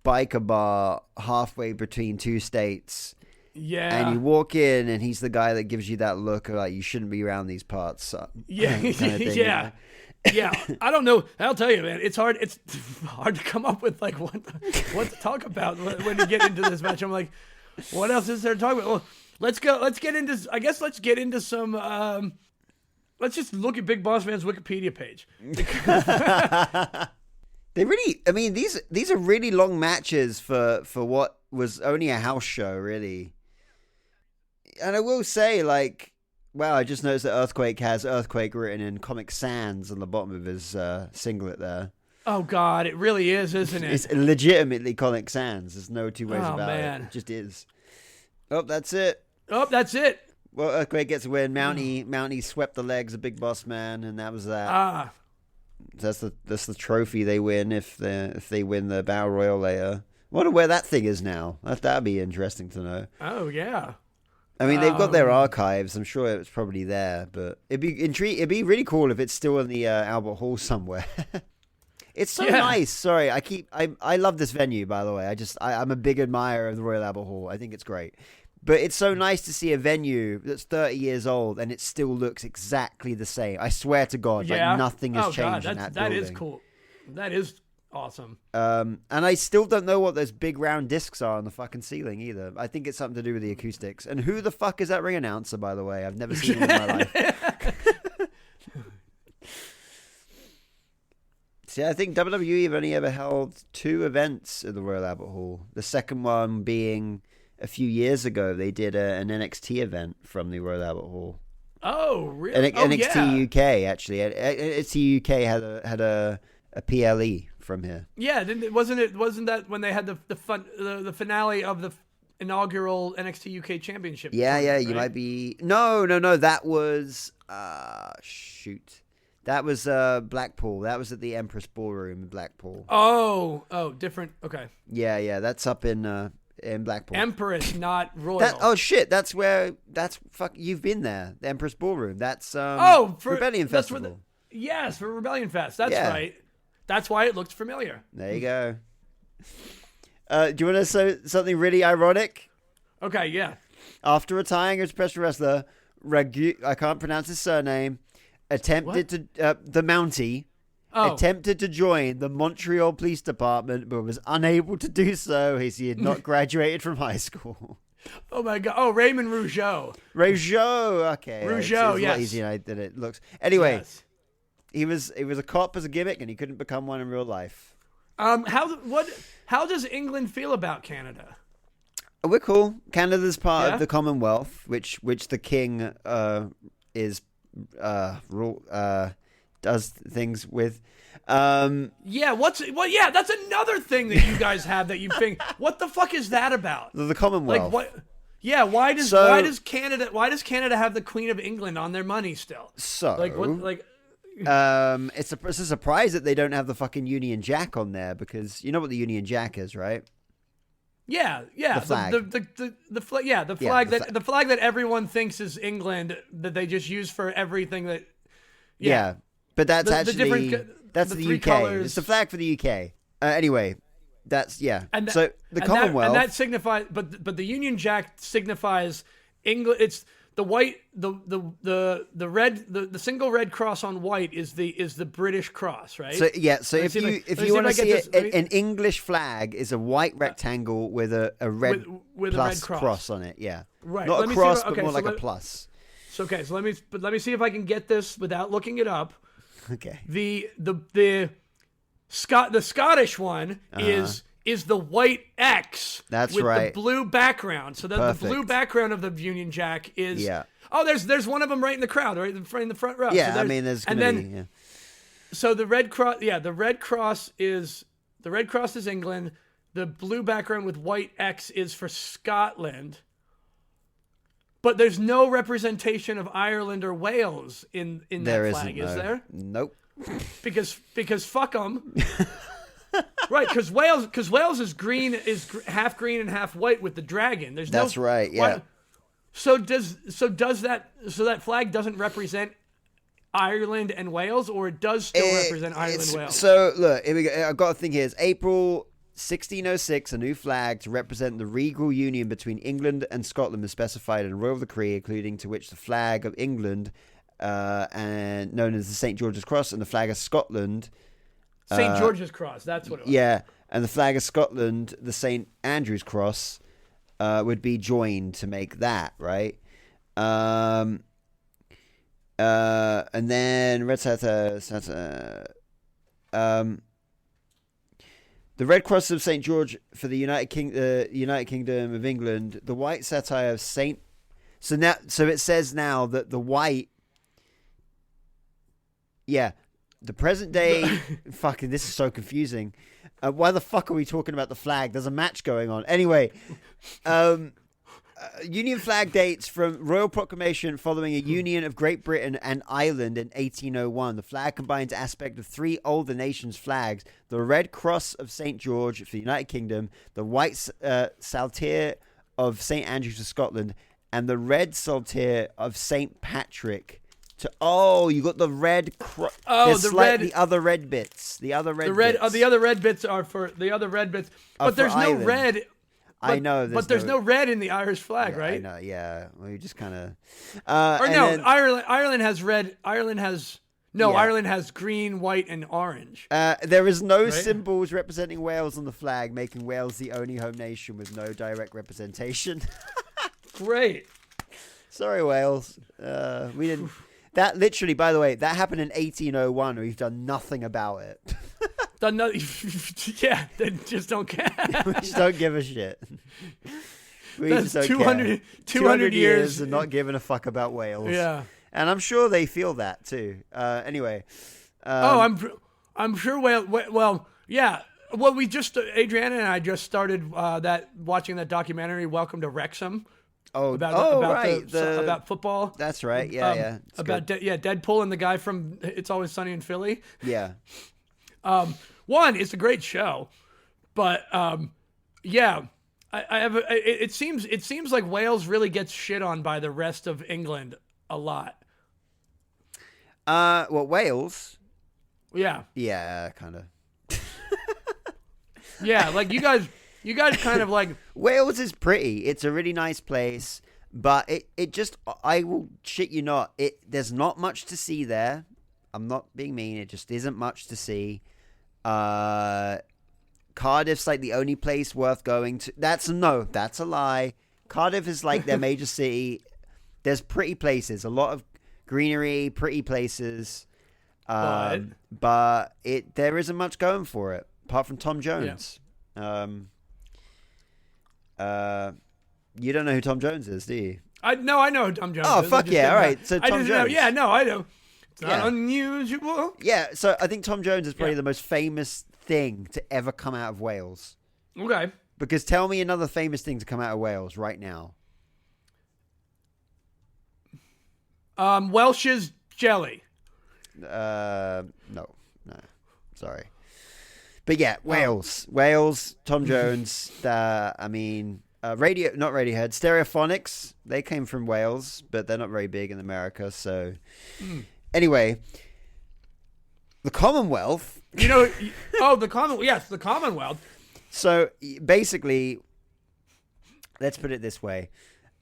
biker bar halfway between two states. Yeah. And you walk in, and he's the guy that gives you that look of like, you shouldn't be around these parts. Yeah, kind of thing, yeah. you know? Yeah, I don't know. I'll tell you, man. It's hard to come up with like what to talk about when you get into this match. I'm like, what else is there to talk about? Well, let's get into some. Let's just look at Big Boss Man's Wikipedia page. They really, I mean, these are really long matches for what was only a house show, really. And I will say, like, wow, I just noticed that Earthquake has Earthquake written in Comic Sans on the bottom of his singlet there. Oh, God, it really is, isn't it? It's legitimately Comic Sans. There's no two ways about man. it. It just is. Oh, that's it. Oh, that's it. Well, Earthquake gets a win. Mountie swept the legs of Big Boss Man, and that was that. Ah. That's the trophy they win if they win the Battle Royal later. I wonder where that thing is now. That'd be interesting to know. Oh, yeah. I mean, they've got their archives. I'm sure it's probably there, but it'd be really cool if it's still in the Albert Hall somewhere. It's so nice. Sorry, I love this venue, by the way. I'm a big admirer of the Royal Albert Hall. I think it's great. But it's so nice to see a venue that's 30 years old and it still looks exactly the same. I swear to God, like nothing has changed in that building. That is cool. That is Awesome. And I still don't know what those big round discs are on the fucking ceiling either. I think it's something to do with the acoustics. And who the fuck is that ring announcer, by the way? I've never seen him in my life. See, I think WWE have only ever held 2 events at the Royal Albert Hall. The second one being a few years ago. They did an NXT event from the Royal Albert Hall. Oh, really? NXT UK, actually. NXT UK had a PLE from here. Yeah, wasn't that when they had the finale of the inaugural NXT UK Championship? Yeah, right? You might be. No. That was shoot. That was Blackpool. That was at the Empress Ballroom in Blackpool. Oh, different. Okay. Yeah. That's up in Blackpool. Empress, not Royal. Oh shit! That's fuck. You've been there, the Empress Ballroom. That's for Rebellion Festival. Yes, for Rebellion Fest. That's right. That's why it looked familiar. There you go. Do you want to say something really ironic? Okay, yeah. After retiring as professional wrestler, I can't pronounce his surname. Attempted the Mountie attempted to join the Montreal Police Department, but was unable to do so as he had not graduated from high school. Oh my god! Oh, Raymond Rougeau. Okay. Rougeau, it's a yes. lot easier than it looks. Anyway, yes. he was a cop as a gimmick, and he couldn't become one in real life. How does England feel about Canada? We're cool. Canada's part of the Commonwealth, which the king is does things with. Yeah, that's another thing that you guys have that you think, what the fuck is that about? The Commonwealth. Like what? Yeah, why does Canada have the Queen of England on their money still? So like what like it's a surprise that they don't have the fucking Union Jack on there, because you know what the Union Jack is, right? Yeah. The flag. The flag. Yeah, the flag the flag that everyone thinks is England, that they just use for everything that. Yeah, but that's that's the UK. Colors. It's the flag for the UK. Anyway, that's And so the Commonwealth. That signifies, but the Union Jack signifies England. It's the white, the red, the single red cross on white is the British cross, right? So if you want to see an English flag is a white rectangle with a red with plus a red cross on it. Yeah, right. Not a cross, but more like a plus. So let me see if I can get this without looking it up. Okay. The Scottish one is the white X. That's with right. the blue background. So the blue background of the Union Jack is. Yeah. Oh, there's one of them right in the crowd, right in the front row. Yeah, so I mean, there's gonna be. Yeah. So the red cross. Yeah, the red cross is England. The blue background with white X is for Scotland. But there's no representation of Ireland or Wales in that flag, is there? Nope. Because fuck them. Right, because Wales is half green and half white with the dragon. That's right. Yeah. So that flag doesn't represent Ireland and Wales, or it does still represent Ireland and Wales? So look, here we go. I've got a thing here. It's April 1606, a new flag to represent the regal union between England and Scotland was specified in a royal decree, including to which the flag of England, and known as the St. George's Cross, and the flag of Scotland, St. George's Cross. That's what it was. Yeah, and the flag of Scotland, the St. Andrew's Cross, would be joined to make that right. And then red the Red Cross of St. George for the United Kingdom of England, the white satire of Saint. So it says now that the white. Yeah, the present day. Fucking, this is so confusing. Why the fuck are we talking about the flag? There's a match going on. Anyway, Union flag dates from Royal Proclamation following a union of Great Britain and Ireland in 1801. The flag combines aspect of 3 older nations' flags: the Red Cross of St. George for the United Kingdom, the white saltire of St. Andrews of Scotland, and the red saltire of St. Patrick. You got the red cross. Oh, the other red bits. The other red bits are for the other red bits. But there's no red. I know, but there's no red in the Irish flag, right? I know, yeah. Well, you just kind of. Ireland has red. Ireland has No, Yeah. Ireland has green, white, and orange. There is no Right? symbols representing Wales on the flag, making Wales the only home nation with no direct representation. Great. Sorry, Wales. We didn't. That literally, by the way, that happened in 1801. We've done nothing about it. Done nothing. Yeah, they just don't care. We just don't give a shit. We That's just don't 200, care. 200 years and not giving a fuck about Wales. Yeah. And I'm sure they feel that too. Anyway. I'm sure. Well, yeah. Well, Adriana and I just started watching that documentary, Welcome to Wrexham. About football. That's right. Yeah, yeah. It's About good. Deadpool and the guy from It's Always Sunny in Philly. Yeah. One, it's a great show, but yeah, I have. It seems like Wales really gets shit on by the rest of England a lot. Well, Wales. Yeah. Yeah, kind of. Yeah, like you guys kind of like. Wales is pretty. It's a really nice place, but it just, I will shit you not. There's not much to see there. I'm not being mean. It just isn't much to see. Cardiff's like the only place worth going to. That's a lie. Cardiff is like their major city. There's pretty places, a lot of greenery, pretty places. But there isn't much going for it apart from Tom Jones. Yeah. You don't know who Tom Jones is, do you? I know who Tom Jones is. Oh, fuck yeah. All right. So Tom Jones. I know. It's not unusual. Yeah. So I think Tom Jones is probably the most famous thing to ever come out of Wales. Okay. Because tell me another famous thing to come out of Wales right now. Welsh's jelly. No. Sorry. But yeah, Wales, Tom Jones, not Radiohead, Stereophonics, they came from Wales, but they're not very big in America, so... Anyway, the Commonwealth... the Commonwealth. So, basically, let's put it this way.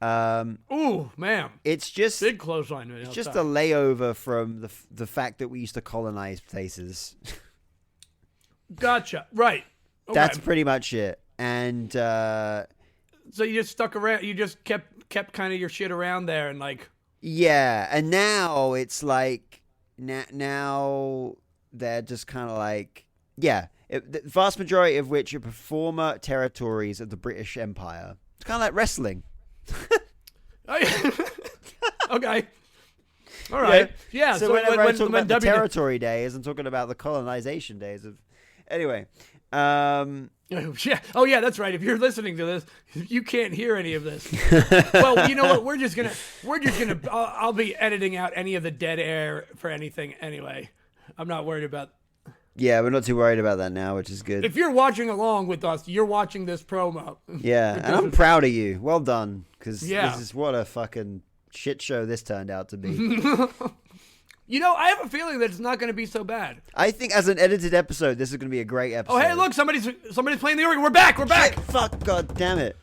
Ooh, man. It's just... Big clothesline. It's just a layover from the fact that we used to colonize places. Gotcha. Right. Okay. That's pretty much it. And so you just stuck around. You just kept kind of your shit around there, and like. Yeah, and now it's like now they're just kind of like the vast majority of which are former territories of the British Empire. It's kind of like wrestling. Okay. All right. Yeah. So whenever I talk about the territory days, I'm talking about the colonization days of. Anyway, yeah. Oh, yeah. That's right. If you're listening to this, you can't hear any of this. Well, you know what? We're just gonna. I'll be editing out any of the dead air for anything anyway. I'm not worried about. Yeah, we're not too worried about that now, which is good. If you're watching along with us, you're watching this promo. Yeah, and I'm proud of you. Well done, because this is what a fucking shit show this turned out to be. I have a feeling that it's not going to be so bad. I think as an edited episode, this is going to be a great episode. Oh, hey, look, somebody's playing the organ. We're back. Shit, fuck, god damn it.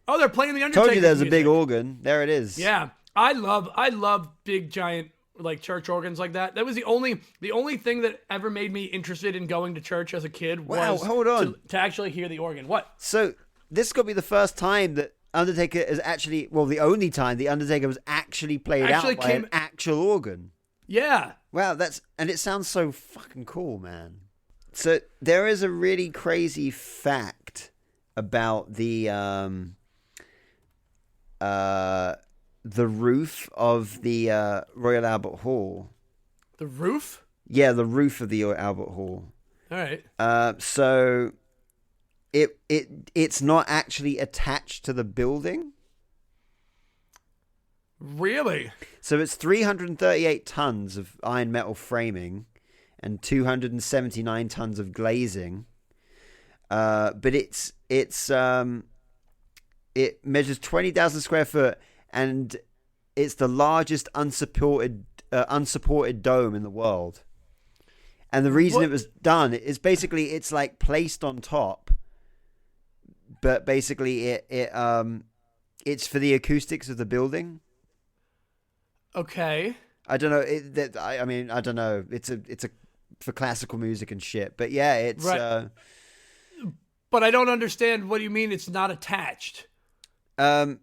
Oh, they're playing the Undertaker. Told you there's music. a big organ. There it is. Yeah, I love big giant like church organs like that. That was the only thing that ever made me interested in going to church as a kid. Was hold on. To actually hear the organ. What? So this could be the first time that Undertaker is actually, well, the only time the Undertaker was actually played out by an actual organ. Yeah. Wow, and it sounds so fucking cool, man. So there is a really crazy fact about the roof of the Royal Albert Hall. The roof? Yeah, the roof of the Albert Hall. All right. So it's not actually attached to the building. Really? So it's 338 tons of iron metal framing and 279 tons of glazing. But it measures 20,000 square foot, and it's the largest unsupported dome in the world. And the reason it was done is basically it's like placed on top, but basically it's for the acoustics of the building. Okay. I don't know. I mean, I don't know. It's a for classical music and shit. But yeah, it's. Right. But I don't understand what you mean. It's not attached. So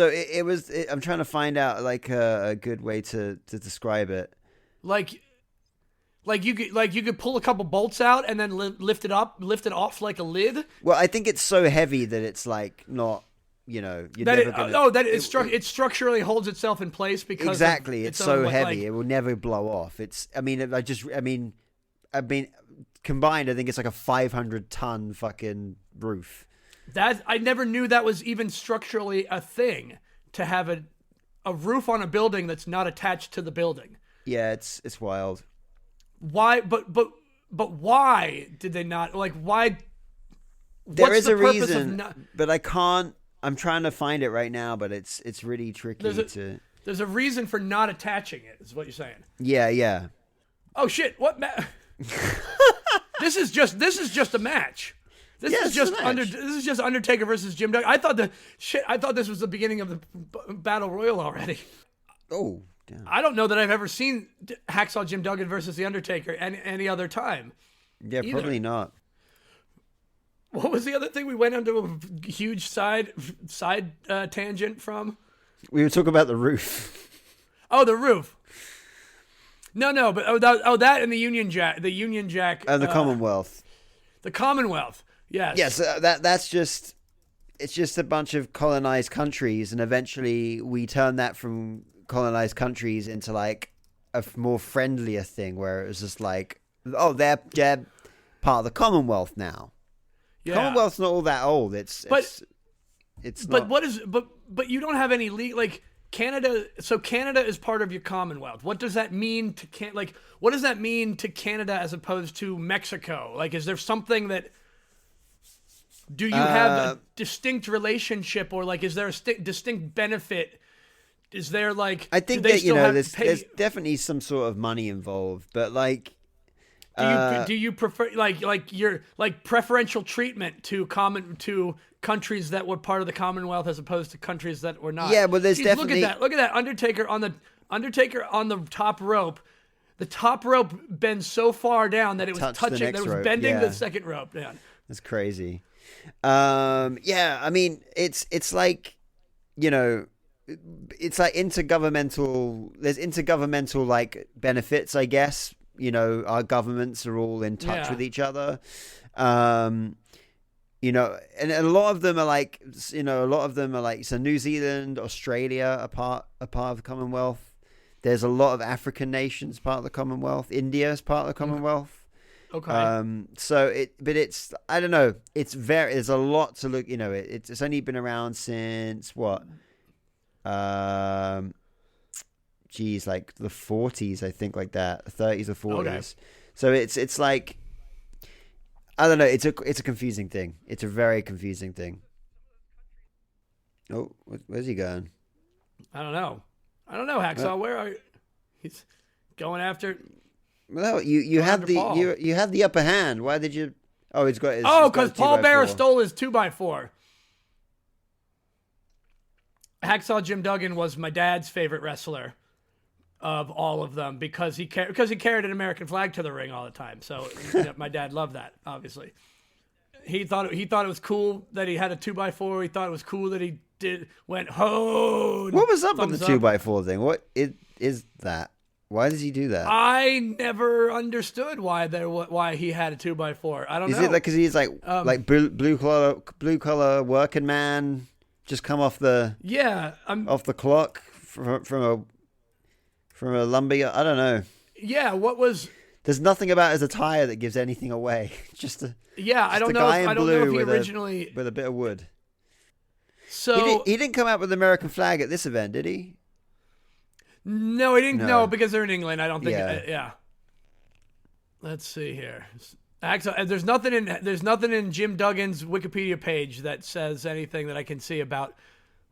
it was. I'm trying to find out like a good way to describe it. Like you could pull a couple bolts out and then lift it off like a lid. Well, I think it's so heavy that it's like not. You know, it structurally holds itself in place because exactly. It's so heavy, it will never blow off. Combined, I think it's like a 500-ton fucking roof. That I never knew that was even structurally a thing, to have a roof on a building that's not attached to the building. Yeah, it's wild. Why? But why did they not why? There is a reason, but I can't. I'm trying to find it right now, but it's really tricky There's a reason for not attaching it, is what you're saying. Yeah. Oh shit! What? This is just a match. This is just Undertaker versus Jim Duggan. I thought this was the beginning of the Battle Royal already. Oh, damn. I don't know that I've ever seen Hacksaw Jim Duggan versus the Undertaker any other time. Yeah, either. Probably not. What was the other thing we went into a huge side tangent from? We were talking about the roof. Oh, the roof. No, but that and the Union Jack. The Union Jack. And the Commonwealth. The Commonwealth. Yes. Yes, that's just. It's just a bunch of colonized countries, and eventually we turn that from colonized countries into like a more friendlier thing, where it was just like, oh, they're part of the Commonwealth now. Yeah. Commonwealth's not all that old. It's not. But you don't have any like Canada. So Canada is part of your Commonwealth. What does that mean to what does that mean to Canada as opposed to Mexico? Like, is there something that? Do you have a distinct relationship, or like is there a distinct benefit? Is there like? I think that there's definitely some sort of money involved, but like. Do you prefer your preferential treatment to countries that were part of the Commonwealth as opposed to countries that were not? Yeah, but there's definitely look at that Undertaker on the top rope. The top rope bends so far down that it was touching. That was bending the second rope down. That's crazy. Yeah, I mean it's like, it's like intergovernmental. There's intergovernmental like benefits, I guess. Our governments are all in touch with each other. And a lot of them are like, so New Zealand, Australia are part of the Commonwealth. There's a lot of African nations part of the Commonwealth. India is part of the Commonwealth. Okay. It's, I don't know. There's a lot to look, it's only been around since what? Like the 40s, I think, like that, 30s or 40s. Okay. So it's like, I don't know. It's a confusing thing. It's a very confusing thing. Oh, where's he going? I don't know, Hacksaw. Where are you? He's going after. Well, you had the upper hand. Why did you? Oh, he's got his. Oh, because Paul Bearer stole his 2x4. Hacksaw Jim Duggan was my dad's favorite wrestler of all of them because he carried an American flag to the ring all the time. So my dad loved that. Obviously, he thought it was cool that he had a 2x4. He thought it was cool that he went ho. What was up with the 2x4 thing? What is that? Why does he do that? I never understood why he had a 2x4. I don't know. Is it like because he's like blue collar working man, just come off the off the clock from a lumber? I don't know. Yeah, what was? There's nothing about his attire that gives anything away. I don't know. I don't know if he originally with a bit of wood. So he didn't come out with the American flag at this event, did he? No, he didn't. No, because they're in England. I don't think. Yeah. Let's see here. There's nothing in Jim Duggan's Wikipedia page that says anything that I can see about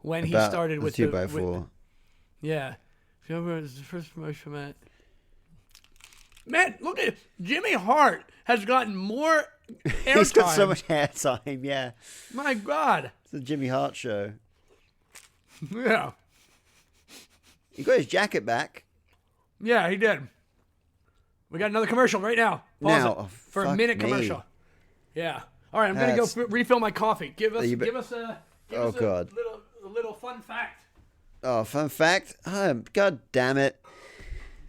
when he started with the 2x4. Yeah. The first promotion match. Man, look at it. Jimmy Hart has gotten more airtime. He's got so much airtime, yeah. My God. It's the Jimmy Hart show. Yeah. He got his jacket back. Yeah, he did. We got another commercial right now. Pause it for a minute commercial. Yeah. All right, I'm gonna go refill my coffee. Give us a little fun fact. Oh, fun fact? God damn it.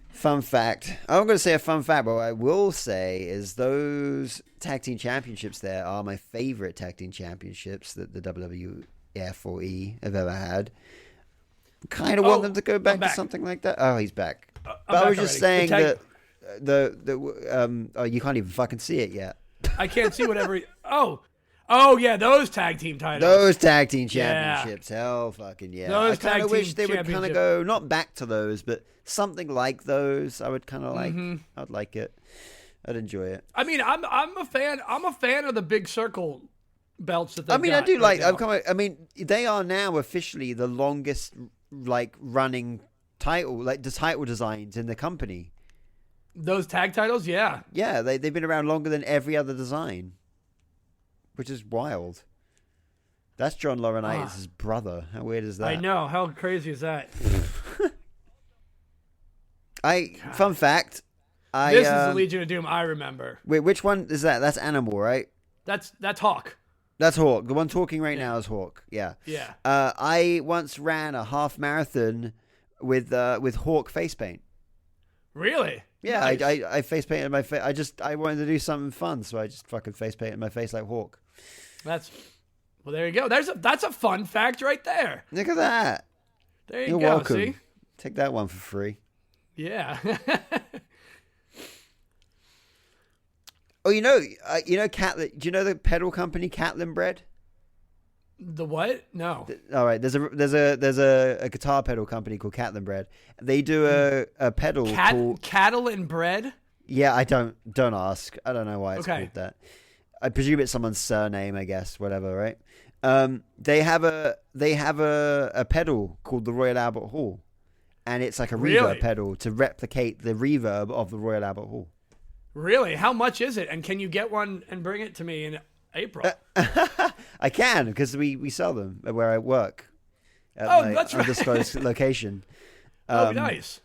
Fun fact. I'm going to say a fun fact, but what I will say is those tag team championships there are my favorite tag team championships that the WWF or E have ever had. Kind of want them to go back to something like that. Oh, he's back. But I was just saying that you can't even fucking see it yet. I can't see whatever. Oh yeah, those tag team titles. Those tag team championships. Yeah. Hell fucking yeah. Those I kind of wish they would kind of go, not back to those, but something like those. I would kind of like. I'd like it. I'd enjoy it. I mean, I'm a fan. I'm a fan of the big circle belts that they. I do like. They are now officially the longest running title, the title designs in the company. Those tag titles, yeah. Yeah, they've been around longer than every other design. Which is wild. That's John Laurinaitis' brother. How weird is that? I know. How crazy is that? Fun fact. This is the Legion of Doom I remember. Wait, which one is that? That's Animal, right? That's Hawk. That's Hawk. The one talking right now is Hawk. Yeah. Yeah. I once ran a half marathon with Hawk face paint. Really? Yeah, nice. I face painted my face. I wanted to do something fun, so I just fucking face painted my face like Hawk. There you go. That's a fun fact right there. Look at that. There you You're go. welcome. See? Take that one for free. Yeah. Oh, Catlin. Do you know the pedal company Catlin Bread? The what? No. All right. There's a guitar pedal company called Catlin Bread. They do a pedal called Cattle and Bread. Yeah, I don't ask. I don't know why it's called that. I presume it's someone's surname, I guess. Whatever, right? They have a pedal called the Royal Albert Hall, and it's like a reverb pedal to replicate the reverb of the Royal Albert Hall. Really? How much is it? And can you get one and bring it to me in April? I can, because we sell them where I work. At my that's right. Undisclosed location. Nice.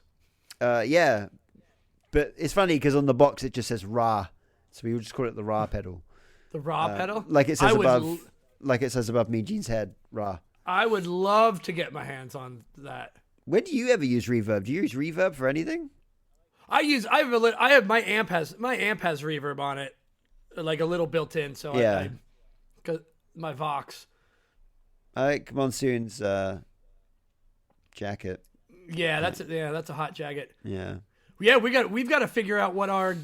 Yeah. But it's funny because on the box it just says Ra. So we would just call it the Ra pedal. The Ra pedal? Like it says above Mean Gene's head, Ra. I would love to get my hands on that. When do you ever use reverb? Do you use reverb for anything? My amp has reverb on it, like a little built in. So yeah, my Vox. I like Monsoon's jacket. Yeah, that's a hot jacket. Yeah. Yeah, we've got to figure out what our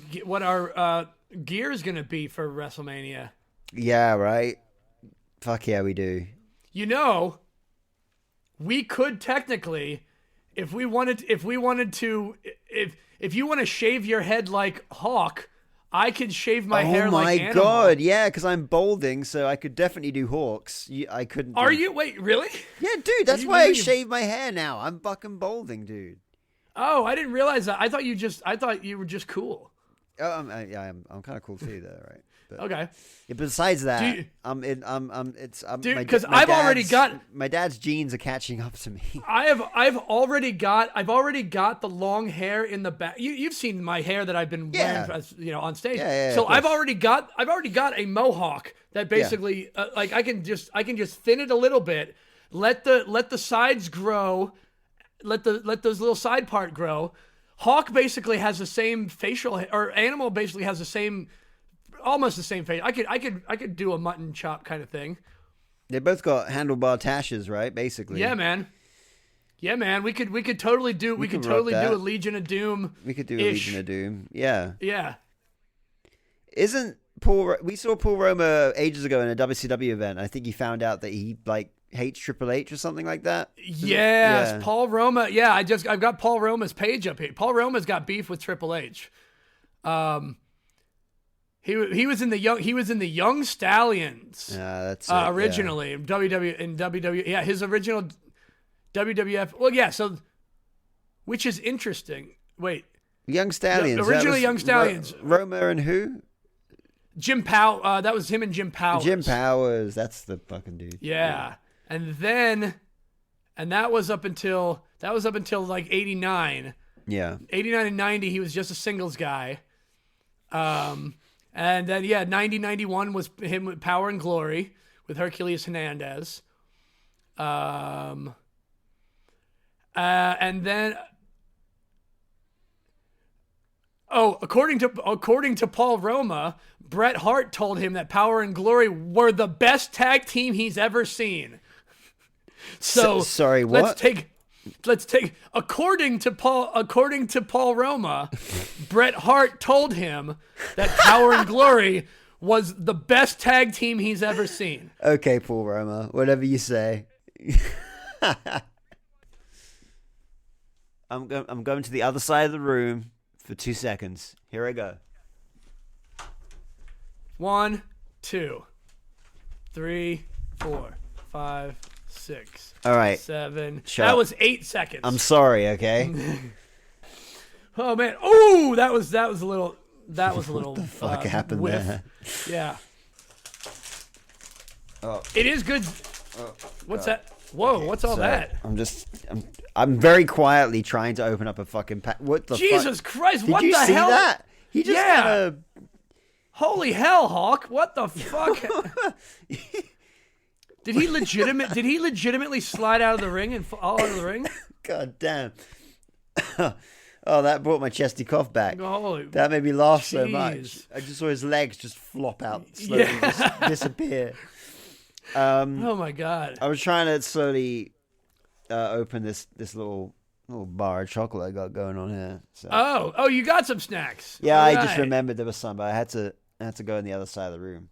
gear is going to be for WrestleMania. Yeah, right. Fuck yeah, we do. We could technically, if you want to shave your head like Hawk, I could shave my hair like Animal. Oh my god, yeah, because I'm balding, so I could definitely do Hawks. I couldn't. Are you? Wait, really? Yeah, dude, that's why I shave my hair now. I'm fucking balding, dude. Oh, I didn't realize that. I thought you were just cool. Oh, I'm kind of cool too, though, right? But, okay. Yeah, besides that, because I've already got my dad's genes are catching up to me. I've already got the long hair in the back. You've seen my hair that I've been wearing, on stage. Yeah, so I've already got a mohawk that basically I can just thin it a little bit, let the sides grow, let those little side part grow. Hawk basically has the same facial, or Animal basically has the same. Almost the same face. I could do a mutton chop kind of thing. They both got handlebar tashes, right? Basically. Yeah, man. We could totally do. We could totally do a Legion of Doom. We could do a Legion of Doom. Yeah. Yeah. Isn't Paul? We saw Paul Roma ages ago in a WCW event. I think he found out that he hates Triple H or something like that. Yes, yeah. Paul Roma. Yeah, I've got Paul Roma's page up here. Paul Roma's got beef with Triple H. He was in the Young Stallions. That's originally in WWF. Yeah, his original WWF. Well, yeah. So, which is interesting. Wait, Young Stallions. Originally Young Stallions. Roma and who? Jim Powell. That was him and Jim Powers. Jim Powers. That's the fucking dude. Yeah, and that was up until like '89. Yeah. 89 and 90, he was just a singles guy. And then, 90, 91 was him with Power and Glory with Hercules Hernandez. And then, according to Paul Roma, Bret Hart told him that Power and Glory were the best tag team he's ever seen. So sorry, what? Let's take according to Paul Roma, Bret Hart told him that Power and Glory was the best tag team he's ever seen. Okay, Paul Roma, whatever you say. I'm going to the other side of the room for 2 seconds. Here I go. 1, 2, 3, 4, 5, 6. All right. 7. Shut that up. was 8 seconds. I'm sorry, okay? Oh man. Oh, that was a little. What the fuck happened whiff. there? Yeah. Oh. It is good. What's that? Whoa! Okay, what's all so that? I'm very quietly trying to open up a fucking pack. What the Jesus fuck? Christ! Did What you the see hell? that? He just kinda... Holy hell, Hawk! What the fuck? Did he legitimately slide out of the ring and fall out of the ring? God damn. Oh, that brought my chesty cough back. Holy That made me laugh so jeez. much. I just saw his legs just flop out, slowly just disappear. Oh my god! I was trying to slowly open this little bar of chocolate I got going on here. So. Oh, you got some snacks. Yeah, All I just right. remembered there was some, but I had to go on the other side of the room.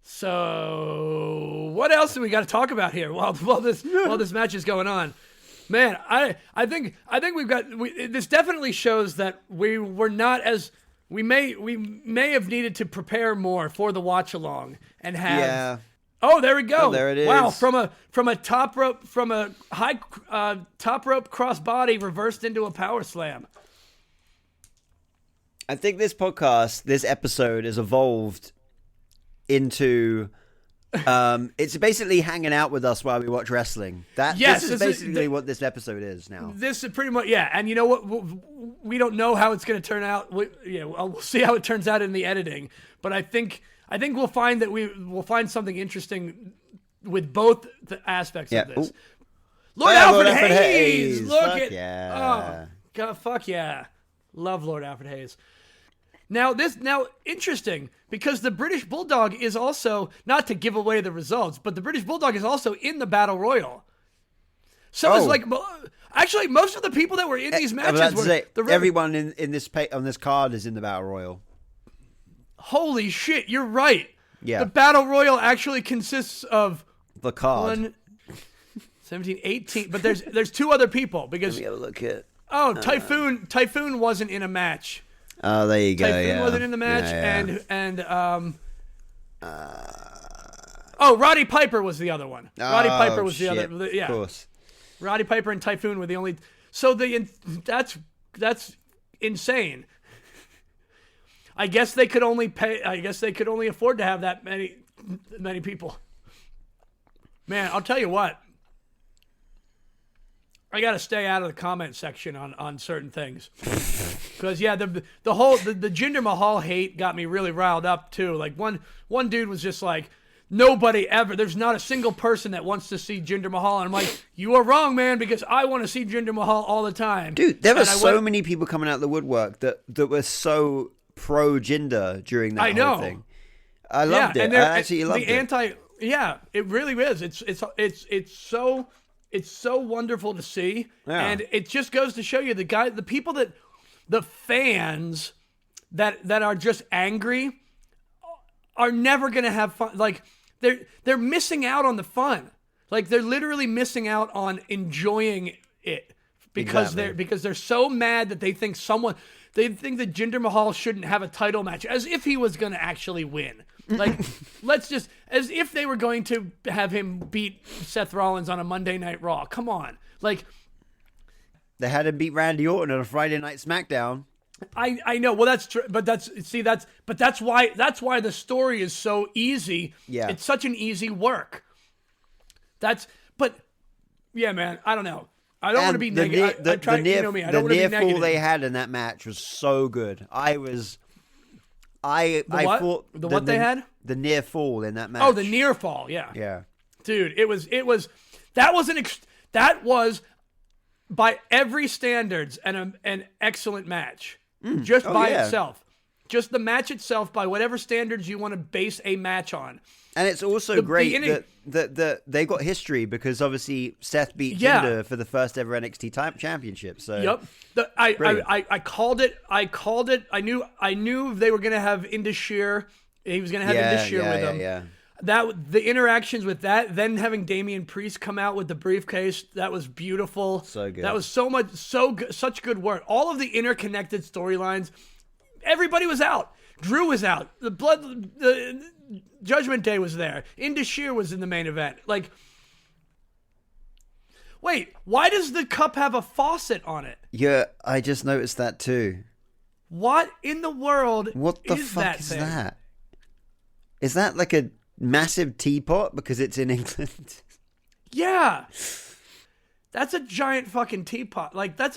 So what else do we got to talk about here while this match is going on? Man, I think we've got this definitely shows that we were not as we may have needed to prepare more for the watch along and have. Yeah. Oh, there we go. Oh, there it is. Wow, from a high top rope crossbody reversed into a power slam. I think this episode has evolved into it's basically hanging out with us while we watch wrestling. This is basically what this episode is now. This is pretty much, yeah. And you know what? We don't know how it's going to turn out. We'll see how it turns out in the editing. But I think we'll find that we'll find something interesting with both the aspects of this. Ooh. Lord Alfred Hayes! Look fuck at yeah. Oh, God, fuck yeah. Love Lord Alfred Hayes. Now interesting, because the British Bulldog is also, not to give away the results, but the British Bulldog is also in the Battle Royal. So it's like, actually, most of the people that were in these matches were... everyone in this on this card is in the Battle Royal. Holy shit, you're right. Yeah. The Battle Royal actually consists of... The card. 17, 18, but there's two other people, because... Let me have a look here. Oh, Typhoon wasn't in a match. Oh, there you go. Typhoon wasn't in the match, Roddy Piper was the other one. Roddy Piper was the other. Yeah, of course. Roddy Piper and Typhoon were the only. So that's insane. I guess they could only afford to have that many people. Man, I'll tell you what. I got to stay out of the comment section on certain things. Because, the Jinder Mahal hate got me really riled up, too. Like, one dude was just like, nobody ever, there's not a single person that wants to see Jinder Mahal. And I'm like, you are wrong, man, because I want to see Jinder Mahal all the time. Dude, there were so many people coming out of the woodwork that were so pro Jinder during that whole thing. I loved it. I actually loved it. It really is. It's so wonderful to see, and it just goes to show you the fans that are just angry are never going to have fun. Like they're missing out on the fun. Like they're literally missing out on enjoying it because they're so mad that they think that Jinder Mahal shouldn't have a title match, as if he was going to actually win. Like, as if they were going to have him beat Seth Rollins on a Monday Night Raw. Come on. Like, they had him beat Randy Orton on a Friday Night SmackDown. I know. Well, that's true. But that's why the story is so easy. Yeah. It's such an easy work. But yeah, man, I don't know. I don't want to be negative. The near fall negative. they had in that match was so good. I thought they had? The near fall in that match. Oh, the near fall, yeah. Yeah. Dude, that was by every standards an excellent match. Just by itself. Just the match itself, by whatever standards you want to base a match on. And it's also great that they got history because obviously Seth beat Jinder for the first ever NXT championship. So yep, I called it. I knew they were going to have Indus Sher. He was going to have Indus Sher with them. Yeah. That the interactions with that, then having Damian Priest come out with the briefcase, that was beautiful. So good. That was such good work. All of the interconnected storylines. Everybody was out. Drew was out. The Judgment Day was there. Indus Sher was in the main event. Like, wait, why does the cup have a faucet on it? Yeah, I just noticed that too. What in the world What the fuck is that? Is that like a massive teapot because it's in England? Yeah. That's a giant fucking teapot. Like, that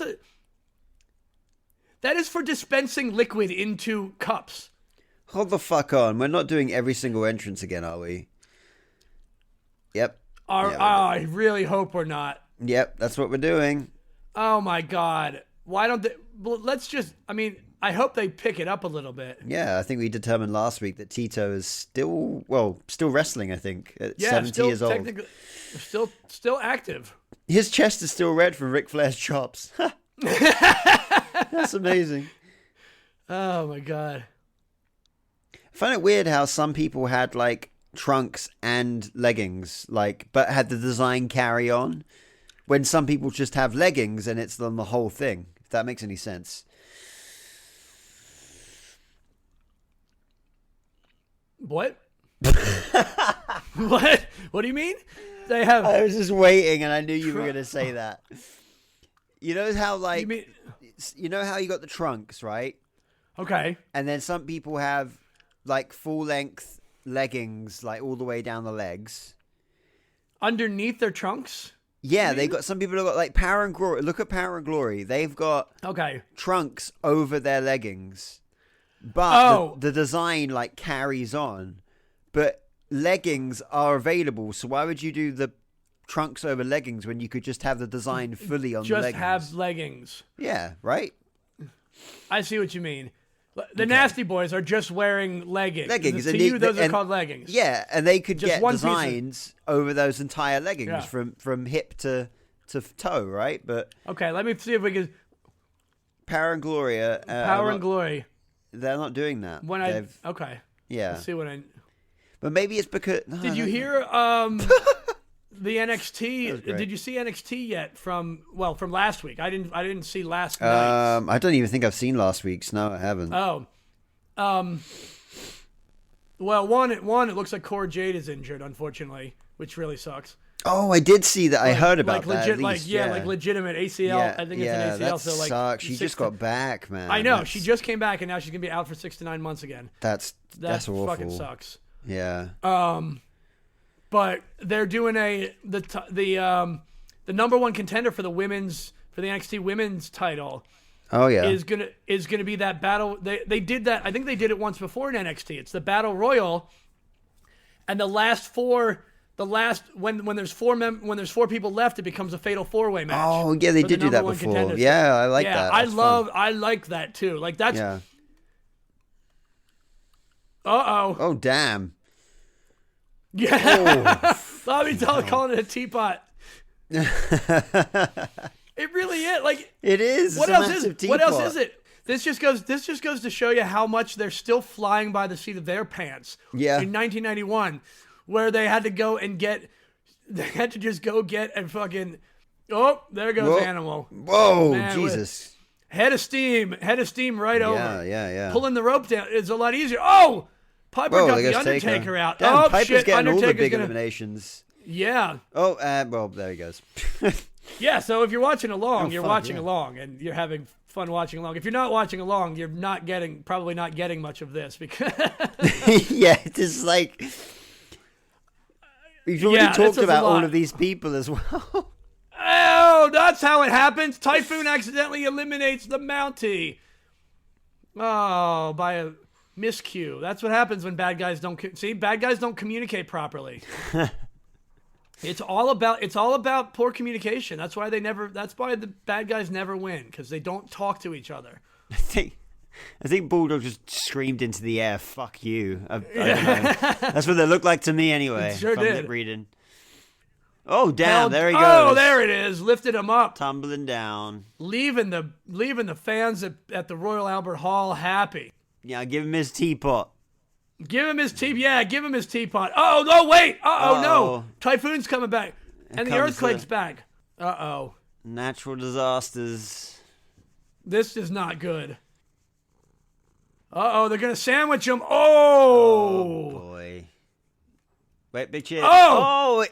is for dispensing liquid into cups. Hold the fuck on. We're not doing every single entrance again, are we? Yep. I really hope we're not. Yep, that's what we're doing. Oh my God. Why don't they... Well, let's just... I mean, I hope they pick it up a little bit. Yeah, I think we determined last week that Tito is still wrestling, I think, at 70 years old. Technically, still active. His chest is still red from Ric Flair's chops. That's amazing. Oh my God. I find it weird how some people had like trunks and leggings, but had the design carry on, when some people just have leggings and it's on the whole thing. If that makes any sense. What? What? What do you mean? They have. I was just waiting, and I knew you were going to say that. You know how you know how you got the trunks, right? Okay. And then some people have like full length leggings, like all the way down the legs. Underneath their trunks? Yeah, they got some people have got like Power and Glory. Look at Power and Glory. They've got trunks over their leggings. But the design like carries on. But leggings are available, so why would you do the trunks over leggings when you could just have the design fully on the leggings? Just have leggings. Yeah, right? I see what you mean. The Nasty Boys are just wearing leggings. To you, those are called leggings. Yeah, and they could just get designs over those entire leggings from hip to toe, right? But okay, let me see if we can. Power and Glory. Power and Glory. They're not doing that. Okay. Yeah. Let's see what I. But maybe it's because. Did you hear the NXT? Did you see NXT yet from last week? I didn't see last night. I don't even think I've seen last week's. No, I haven't. Oh. Well, one, it looks like Cora Jade is injured, unfortunately, which really sucks. Oh, I did see that. I heard about that. At least, like legitiment ACL. Yeah, I think it's an ACL. That so like sucks. She just got back, man. I know. She just came back, and now she's gonna be out for 6 to 9 months again. That's awful. Fucking sucks. Yeah. But they're doing the number one contender for the NXT women's title. Oh yeah. Is gonna be that battle. They did that. I think they did it once before in NXT. It's the Battle Royal, and when there's four people left, it becomes a fatal 4-way match. Oh yeah, they did do that before. Yeah, I like that. I like that too. Like that's. Yeah. Oh damn. Yeah. Bobby Doll calling it a teapot. It really is. Like it is. What else is it? What else is it? This just goes to show you how much they're still flying by the seat of their pants. Yeah. In 1991, where they had to just go get and fucking. Oh, there goes Animal. Whoa, man, Jesus. Head of steam right over. Yeah. Pulling the rope down is a lot easier. Oh, Piper got the Undertaker out. Damn, oh Piper's shit, getting Undertaker's all the big eliminations. Yeah. Oh, well, there he goes. Yeah, so if you're watching along, along, and you're having fun watching along. If you're not watching along, you're probably not getting much of this because. Yeah, it's just like we've already talked about all of these people as well. Oh, that's how it happens. Typhoon accidentally eliminates the Mountie. Oh, by a miscue. That's what happens when bad guys don't bad guys don't communicate properly. It's all about poor communication. That's why the bad guys never win, because they don't talk to each other. I think Bulldog just screamed into the air, "Fuck you." I don't know. That's what they look like to me anyway. It sure if I'm did. lip reading. Oh damn! There he goes. Oh, there it is. Lifted him up, Tumbling down. leaving the fans at the Royal Albert Hall happy. Yeah, give him his teapot. Give him his give him his teapot. Oh no! Wait. Uh-oh. No! Typhoon's coming back, and the comes earthquake's back. Natural disasters. This is not good. They're gonna sandwich him. Oh boy. Wait, big shit. Oh!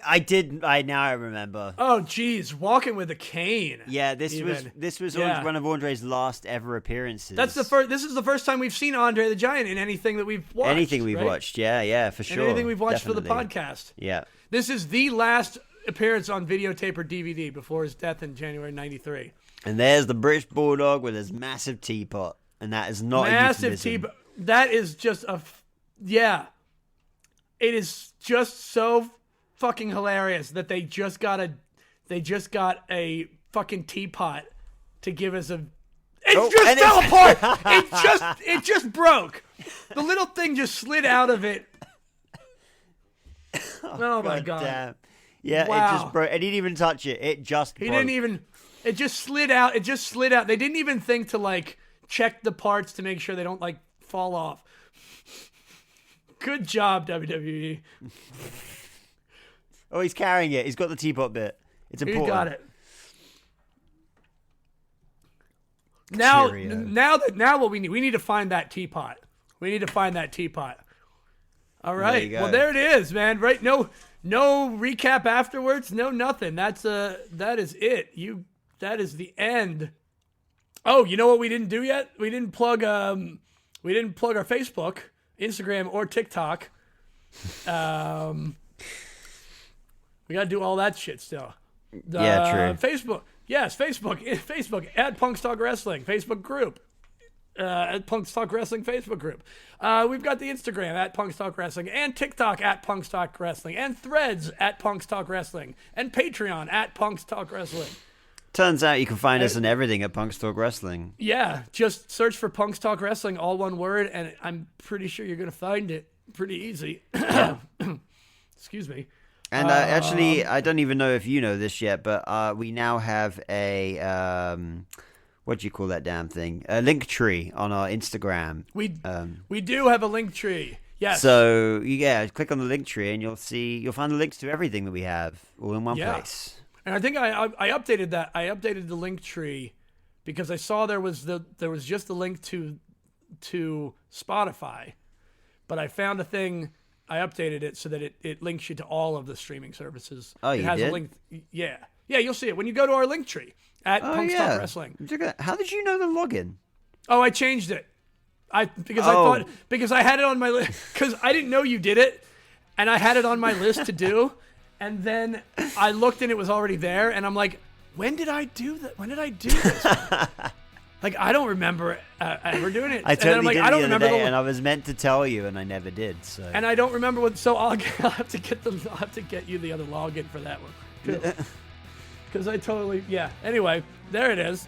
Now I remember. Oh, geez, walking with a cane. Yeah, this was one of Andre's last ever appearances. This is the first time we've seen Andre the Giant in anything that we've watched. Anything we've watched, yeah, for sure. And anything we've watched Definitely. for the podcast. Yeah. This is the last appearance on videotape or DVD before his death in January '93. And there's the British Bulldog with his massive teapot, and that is not massive a euphemism. teapot. That is just yeah. It is just so fucking hilarious that they just got a fucking teapot to give us a. It fell apart. It just broke. The little thing just slid out of it. Oh my god! Damn. Yeah, wow. It just broke. I didn't even touch it. It just broke. It just slid out. It just slid out. They didn't even think to check the parts to make sure they don't fall off. Good job, WWE. Oh, he's carrying it. He's got the teapot bit. It's important. He got it. Now what we need to find that teapot. We need to find that teapot. All right. Well, there it is, man. Right? No recap afterwards. No nothing. That is it. That is the end. Oh, you know what we didn't do yet? We didn't plug our Facebook, Instagram, or TikTok. We gotta do all that shit still. Yeah, true. Facebook. Yes, Facebook at Punks Talk Wrestling Facebook group. At Punks Talk Wrestling Facebook group. We've got the Instagram at Punks Talk Wrestling, and TikTok at Punks Talk Wrestling, and Threads at Punks Talk Wrestling, and Patreon at Punks Talk Wrestling. Turns out you can find us on everything at Punks Talk Wrestling. Yeah, just search for Punks Talk Wrestling, all one word, and I'm pretty sure you're gonna find it pretty easy. Yeah. Excuse me. And actually, I don't even know if you know this yet, but we now have a what do you call that damn thing? A link tree on our Instagram. We do have a link tree. Yes. So click on the link tree and you'll find the links to everything that we have all in one place. And I think I updated that. I updated the link tree because I saw there was just the link to Spotify, but I found a thing. I updated it so that it links you to all of the streaming services. Oh, it has did? a link. Yeah, you'll see it when you go to our link tree at Punks Talk Wrestling. How did you know the login? Oh, I changed it. I had it on my list because I didn't know you did it, and I had it on my list to do, and then I looked and it was already there, and I'm like, when did I do that? When did I do this? I don't remember ever doing it. I totally did I don't the other remember day, and I was meant to tell you, and I never did. So. And I don't remember what. So I'll have to get you the other login for that one too. Because I totally Anyway, there it is.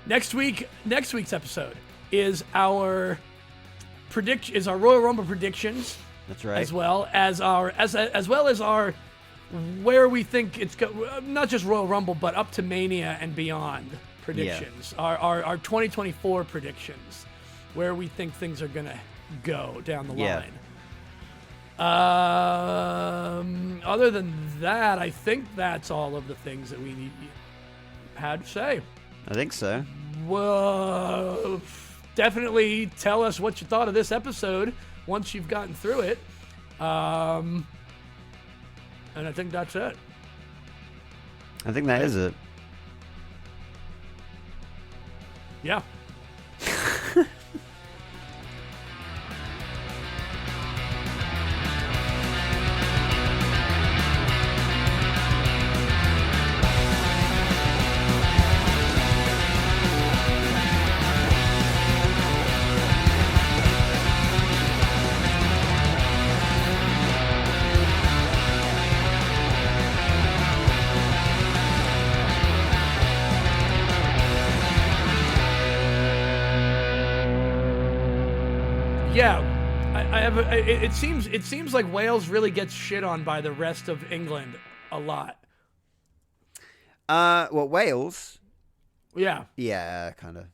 Next week's episode is our Royal Rumble predictions. That's right. As well as our where we think it's not just Royal Rumble, but up to Mania and beyond predictions. Yeah. Our 2024 predictions, where we think things are gonna go down the line. Other than that, I think that's all of the things that we had to say. I think so. Well, definitely tell us what you thought of this episode once you've gotten through it. And I think that's it. I think that is it. Yeah. Yeah, I have. It seems like Wales really gets shit on by the rest of England a lot. Well, Wales. Yeah. Yeah, kind of.